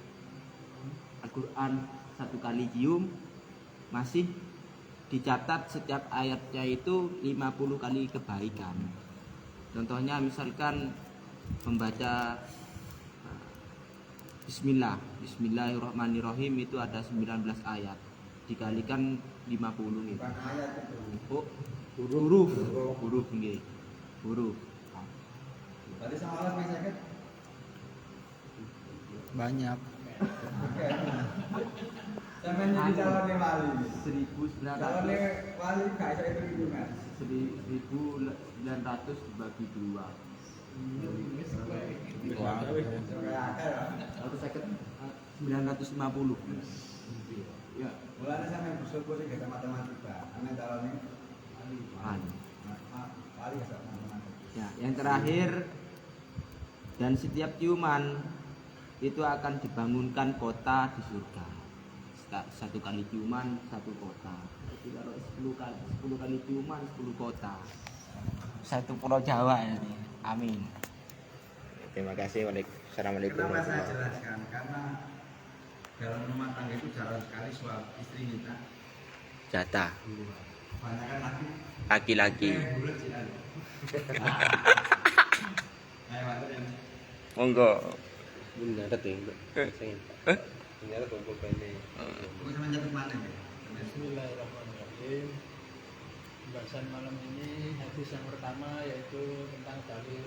Al-Quran, 1 kali cium, masih dicatat setiap ayatnya itu 50 kali kebaikan. Contohnya misalkan membaca Bismillahirrahmanirrahim itu ada 19 ayat, dikalikan 50 gitu. Bukan ayat itu. Oh, huruf nggih. Huruf. Tadi sama Allah bisa sakit. Banyak. Sampai jadi calonnya wali. 1900 Calonnya wali gak bisa itu gitu Mas. 1900 dibagi 2. Kayak akal. 950. Ya, Mulanya sampai bersyukur sih kita matematika. Karena calonnya wali. Wali. Wali ya matematika. Ya, yang terakhir Dan setiap ciuman itu akan dibangunkan kota di surga. Satu kali ciuman, satu kota. Jadi kalau 10 kali ciuman, 10 kota. Satu pulau Jawa ini. Amin. Terima kasih. Assalamualaikum. Kenapa saya jelaskan? Karena dalam rumah tangga itu jarang sekali suami istri minta Jatah banyak kan laki-laki. bulat sih kan. Ayo matur ya. Monggo. Nyatet ya, Mbak. Nyatet kumpul ini. Kok sama nyatet mana ya? Bismillahirrahmanirrahim. Pembahasan malam ini hadis yang pertama yaitu tentang dalil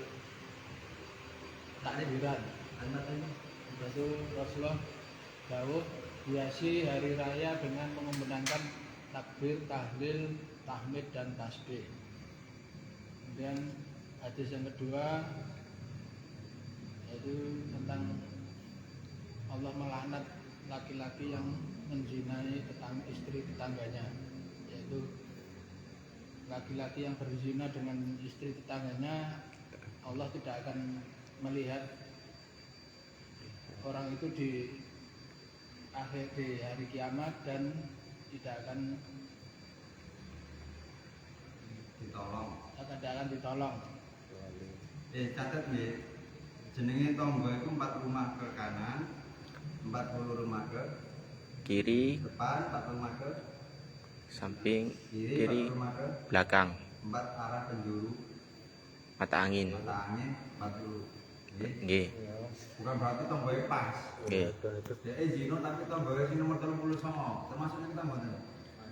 takbiran. Yaitu Rasulullah dawuh hiasi hari raya dengan mengumandangkan takbir, tahlil, tahmid dan tasbih. Kemudian hadis yang kedua yaitu tentang Allah melaknat laki-laki yang menzinai istri tetangganya, yaitu laki-laki yang berzina dengan istri tetangganya, Allah tidak akan melihat orang itu di hari kiamat dan tidak akan ditolong. Catat nggih. Jenenge tangga itu 4 rumah ke kanan, 40 rumah ke Kiri, depan, 4 rumah ke samping, kiri, kiri, 4 rumah ke belakang, 4 arah penjuru, mata angin. mata angin 40. Nggih. Nggih. Bukan berarti tangga pas. Nggih. Ya zino tapi tangga sing nomor 39 termasuk ning tangga mboten.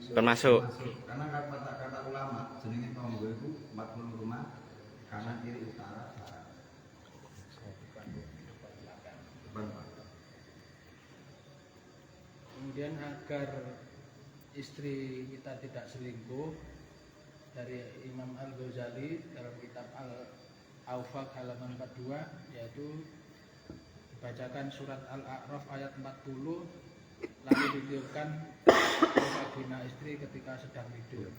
Termasuk Karena kata ulama jenenge tangga itu 40 rumah kanan kiri utara barat. Depan, Pak. Kemudian agar istri kita tidak selingkuh, dari Imam Al-Ghazali dalam kitab Al-Awfaq halaman 42, yaitu dibacakan surat Al-A'raf ayat 40 lalu ditiupkan vagina istri ketika sedang tidur.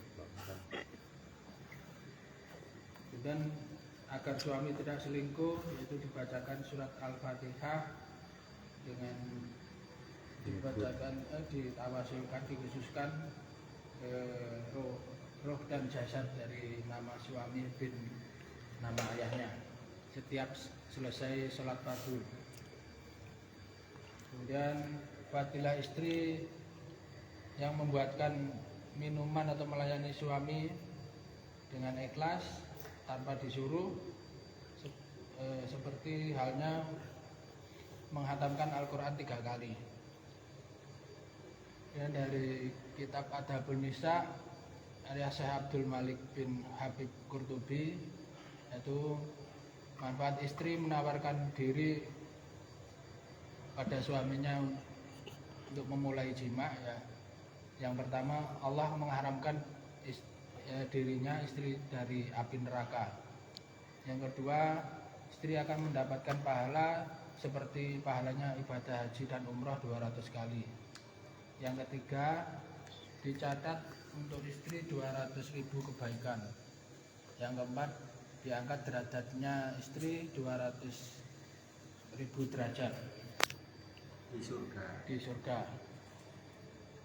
Dan agar suami tidak selingkuh yaitu dibacakan surat Al-Fatihah dengan dibacakan ditawasulkan dikhususkan roh dan jasad dari nama suami bin nama ayahnya setiap selesai sholat fardu. Kemudian fadilah istri yang membuatkan minuman atau melayani suami dengan ikhlas tanpa disuruh, seperti halnya menghatamkan Al-Quran 3 kali. Dan dari kitab Adabun Nisa karya Syekh Abdul Malik bin Habib Qurtubi, yaitu manfaat istri menawarkan diri pada suaminya untuk memulai jima, ya. Yang pertama, Allah mengharamkan dirinya istri dari api neraka. Yang kedua, istri akan mendapatkan pahala seperti pahalanya ibadah haji dan umroh 200 kali. Yang ketiga, dicatat untuk istri 200.000 kebaikan. Yang keempat, diangkat derajatnya istri 200.000 derajat di surga.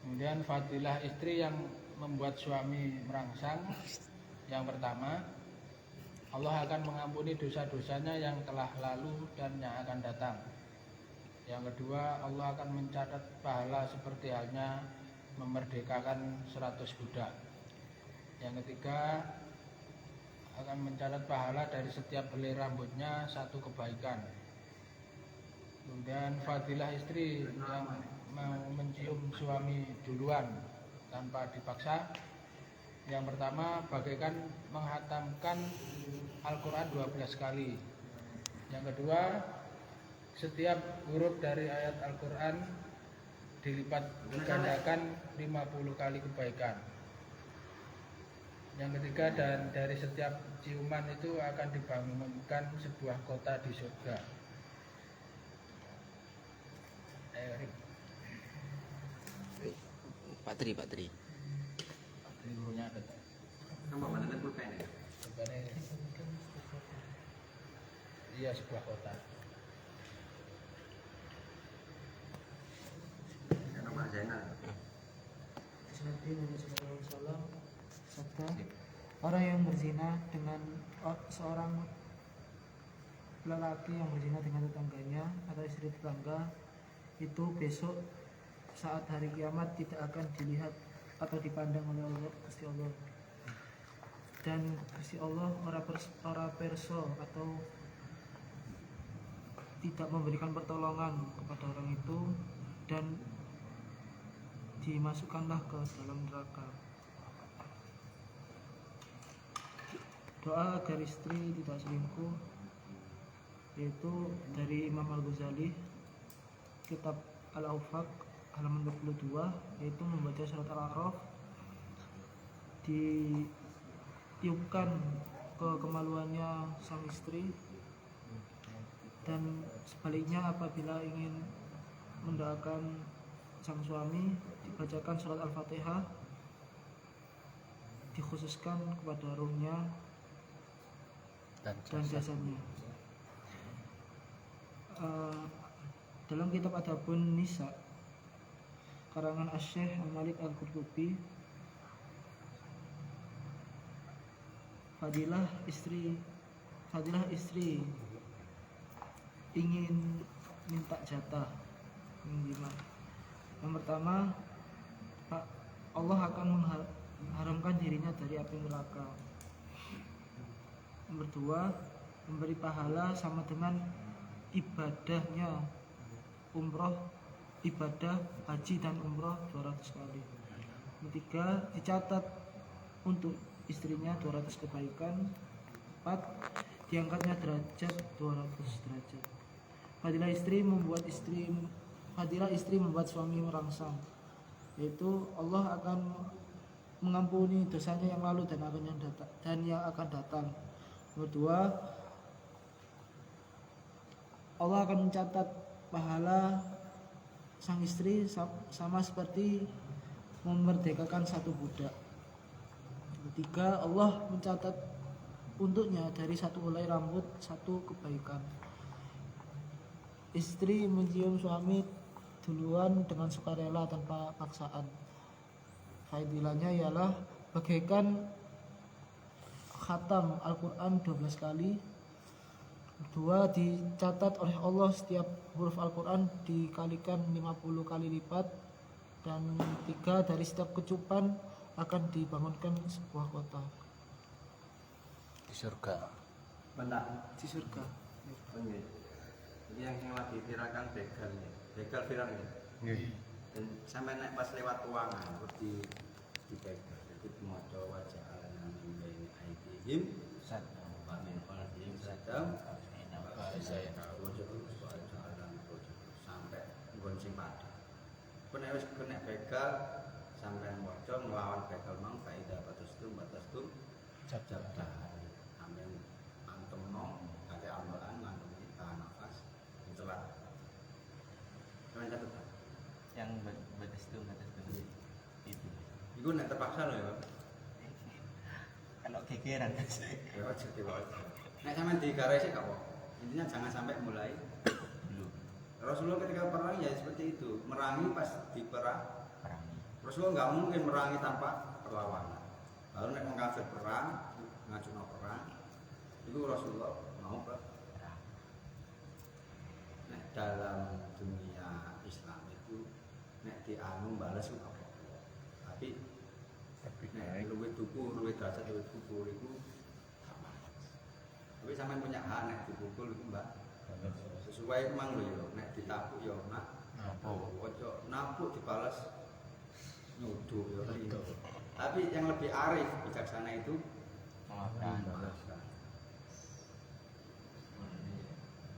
Kemudian fadilah istri yang membuat suami merangsang. Yang pertama, Allah akan mengampuni dosa-dosanya yang telah lalu dan yang akan datang. Yang kedua, Allah akan mencatat pahala seperti halnya memerdekakan 100 budak. Yang ketiga, akan mencatat pahala dari setiap helai rambutnya 1 kebaikan. Kemudian fadilah istri yang mau mencium suami duluan tanpa dipaksa. Yang pertama, bagaikan menghatamkan Al-Quran 12 kali. Yang kedua, setiap huruf dari ayat Al-Quran dilipat gandakan 50 kali kebaikan. Yang ketiga, dan dari setiap ciuman itu akan dibangunkan sebuah kota di surga. Pak Tri. Ini gurunya ada. Iya, sebuah kota. Nama Zainal. Nabi Muhammad SAW sabda, orang yang berzina dengan seorang lelaki yang berzina dengan tetangganya atau istri tetangga itu besok saat hari kiamat tidak akan dilihat atau dipandang oleh Allah, Gusti Allah. Dan Gusti Allah ora perso atau tidak memberikan pertolongan kepada orang itu, dan dimasukkanlah ke dalam neraka. Doa agar istri tidak selingkuh yaitu dari Imam Al-Ghazali, kitab Al-Awfaq halaman 22, yaitu membaca surat Al-A'raf, ditiupkan ke kemaluannya sang istri, dan sebaliknya apabila ingin mendoakan sang suami dibacakan surat Al-Fatihah, dikhususkan kepada ruhnya dan jasadnya. Dalam kitab Adabun Nisa karangan Asy-Syaikh Malik Al-Qurtubi, fadilah istri ingin minta jatah gimana? Yang pertama, Allah akan mengharamkan dirinya dari api neraka. Nomor 2, memberi pahala sama dengan ibadahnya umroh, ibadah haji dan umroh 200 kali. Nomor 3, dicatat untuk istrinya 200 kebaikan. 4, diangkatnya derajat 200 derajat. Fadilah istri membuat suami merangsang, yaitu Allah akan mengampuni dosanya yang lalu dan yang akan datang. Nomor 2, Allah akan mencatat pahala sang istri sama seperti memerdekakan satu budak. Nomor 3, Allah mencatat untuknya dari satu helai rambut satu kebaikan. Istri mencium suami duluan dengan sukarela tanpa paksaan. Faedilahnya ialah bagaikan khatam Al-Quran 12 kali. 2, dicatat oleh Allah setiap huruf Al-Quran dikalikan 50 kali lipat. Dan 3, dari setiap kecupan akan dibangunkan sebuah kota Di surga. Benar. di surga. Ini yang lagi virakan begal nih. Begal viral nih. Dan sampai naik pas lewat ruangan di begal. Jadi moco wajah alana min baini aydihim wa min khalfihim sadam sampai gonceng pada. Pun harus kena begal sampai moco melawan begal mang faida batastum jabdah. Sampai antem nong kate ambalan ngandung tahan nafas celah. Kalian catat Yang batas itu itu. iku nek terpaksa lho ya. Kalau gegeran Ya aja diwae. Nek sampean digaresi gak apa. Intinya jangan sampai mulai belum Rasulullah ketika perang ya seperti itu, merangi pas diperang. perangi. Rasulullah nggak mungkin merangi tanpa perlawanan. Lalu nek wong kafir perang, ngajukno perang, itu Rasulullah mau perang. Nek dalam dunia Islam itu nek dianu balas itu apa? Tapi nek luwih tuku, luwih derajat, luwih tuku itu sama. Tapi sampean punya hak nek dipukul itu Mbak. Sesuai emang lho ya, nek ditapuk ya nak ojo napuk dibalas nyuduh ya. Tapi yang lebih arif bijaksana itu memaafkan.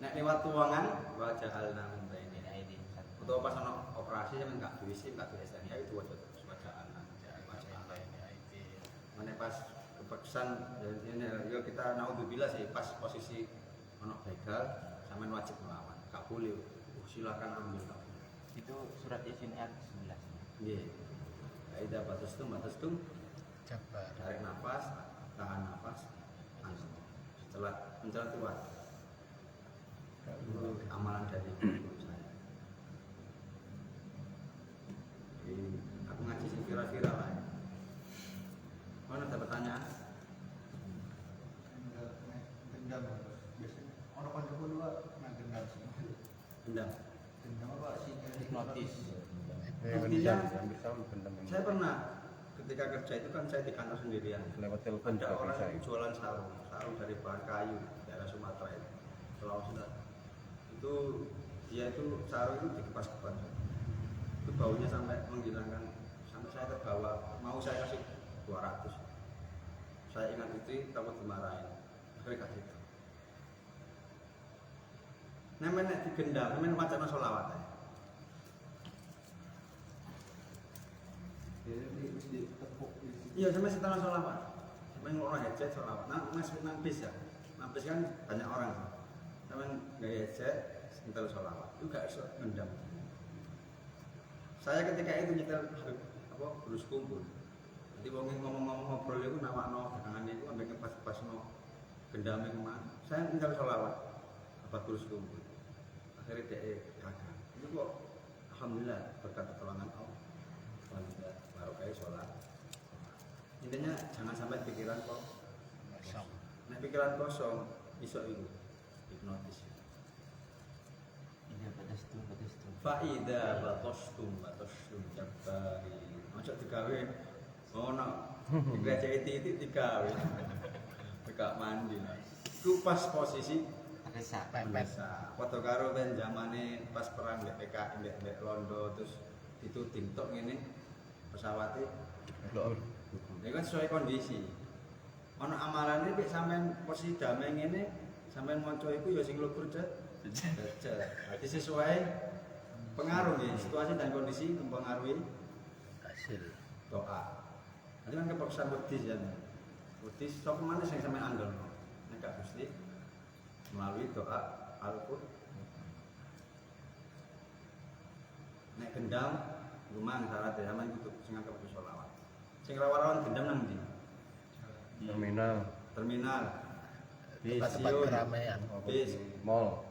Nek lewat tuangan wajah alna ini atau pas ono operasi sampean gak duwe SIM, gak duwe SNK itu wajah alna ini. Mana pas kepesan ini ya kita naudzubillah sih pas posisi ono begal sampean wajib melawan. Gak boleh. Silakan ambil. Itu surat Yasin ayat 11. Nggih. Aida batastum Jabar. tarik nafas, tahan nafas, angkat. Setelah mencelat keluar. dari guru saya. Jadi aku ngaji sing viral-viral lah. Mana ada pertanyaan? Dendam biasanya orang kancaku juga nah dendam semua. Dendam. Dendam apa sih? Hipnotis. Buktinya, saya pernah ketika kerja itu kan saya di kantor sendirian. Lewat telepon Ada juga orang bisa. yang jualan sarung dari bahan kayu daerah Sumatera itu, Sulawesi Selatan. Itu dia itu sarung itu dikepas-kepas. Itu baunya sampai menghilangkan, sampai saya terbawa. Mau saya kasih 200. Saya ingat itu takut dimarahin. Akhirnya kasih itu. Namanya digendam, namanya wacana sholawat. Iya, sampai setelah sholawat. Sampai orang headset sholawat. Nah, nang bis ya. Nang bis kan banyak orang. Sampai nggak headset, setelah sholawat. Itu gak bisa gendam. Saya ketika itu nyetel apa terus kumpul. Jadi wong ngomong-ngomong ngobrol itu nawakno dagangan itu ambek pas-pasno gendame kemana. Saya nyetel sholawat. Apa terus kumpul. Akhirnya dia gagal. Itu kok alhamdulillah berkat pertolongan Allah. Alhamdulillah baru kayak sholat. Intinya jangan sampai pikiran kosong. Nah pikiran kosong bisa itu hipnotis. Iya betul. Faida batostum jabari. Macam digawe, no, digawe itu digawe. Tegak mandi. Itu pas posisi Resa. biasa. Foto karo ben zamane pas perang PKI mbek Londo terus itu tintok ngene pesawatnya. Ya kan sesuai kondisi. Ono amalane nek sampean posisi damai ngene, sampean maca iku ya sing lubur Jadi sesuai pengaruh ya, situasi dan kondisi mempengaruhi Hasil. doa. Nanti kan keperluan wedis ya. Wedis sok mana sing sampean andal. Nek gak Gusti melalui doa Al-Qur'an. Nek gendam lumang syarat ya sampean kudu sing anggap sholawat. Sing rawan-rawan gendam nang ndi? Terminal. Tempat keramaian. Bis, Mall,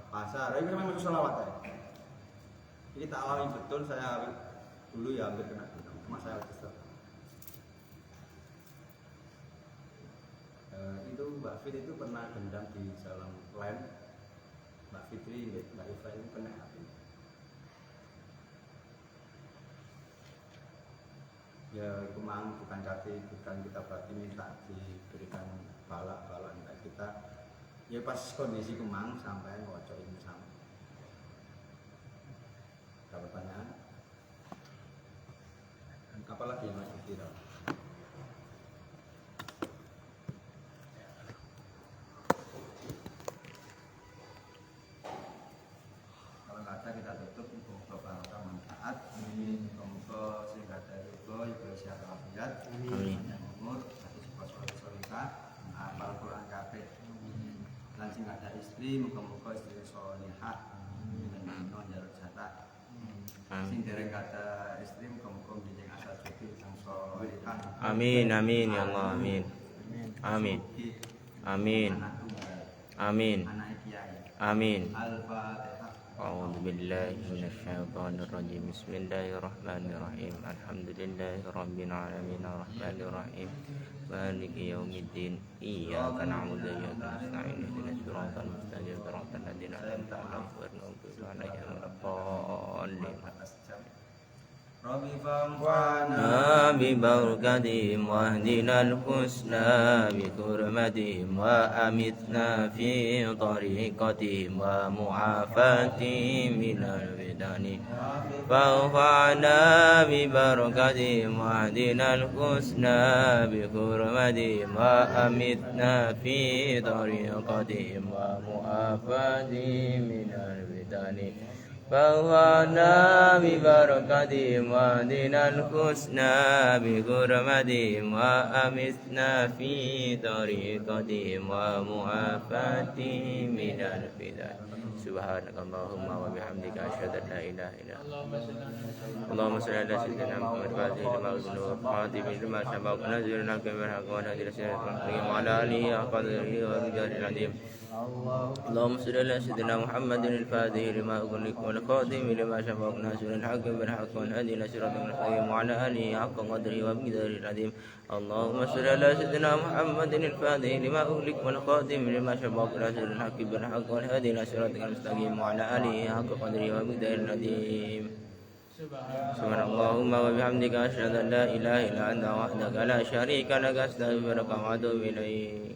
pasar. Ini memang sholawat ya. Ini tak alami betul, saya dulu ya hampir kena gendam. Cuma saya kesel. Itu Mbak Fit itu pernah gendam di dalam lem. Mbak Fitri, Mbak Iva itu kena api. Ya kemang bukan kita berarti minta diberikan balak minta kita. Ya pas kondisi kemang sampai ngocok ini sama. Ada pertanyaan? Apalagi yang masih viral? Kalau nggak ada kita tutup untuk beberapa manfaat. Semoga sing ada juga ibu sehat walafiat. Amin. Umur satu solihah, hafal Quran kabeh. Lan sing ada istri, muga-muga istri solihah. Dan jarut jatah. Sing dereng kata istri, muga-muga menjadi asal cucu sang solihah. Amin ya Allah, amin. Amin. Amin. Anak tunggal, Amin. anak kiai. Amin. Al-Fatihah. أعوذ بالله من الشيطان الرجيم بسم الله الرحمن الرحيم الحمد لله رب العالمين الرحمن الرحيم مالك يوم الدين إياك نعبد وإياك نستعين اهدنا الصراط المستقيم صراط الذين أنعمت عليهم غير المغضوب عليهم ولا الضالين Rabbi fa'amfana ببركتهم واهدنا الحسنى بكرمتهم وأمتنا في طريقتهم ومعافاتهم من الفتن فارفعنا ببركتهم واهدنا الحسنى بكرمتهم وأمتنا في طريقتهم ومعافاتهم من الفتن فاغفرنا ببركتهم واهدنا الحسنى بكرمتهم وأمتنا في طريقتهم ومعافاتهم من الفتن سبحانك اللهم وبحمدك أشهد أن لا إله إلا أنت اللهم صل على سيدنا محمد فاتح لما أذن وخاتم لما سبق نزل الحق بالحق والهدي إلى صراط المستقيم وعلى آله حق قدره ومقداره العظيم اللهم صل على سيدنا محمد الفاتح لما أغلق والخاتم لما سبق ناصر الحق بالحق والهادي إلى صراط المستقيم وعلى آله حق قدره ومقداره العظيم اللهم صل على سيدنا محمد الفاتح لما أغلق والخاتم لما سبق ناصر الحق بالحق والهادي إلى صراط المستقيم وعلى آله حق قدره ومقداره العظيم سبحان اللهم وبحمدك أشهد أن لا إله إلا أنت وحدك لا شريك لك أستغفرك وأتوب إليك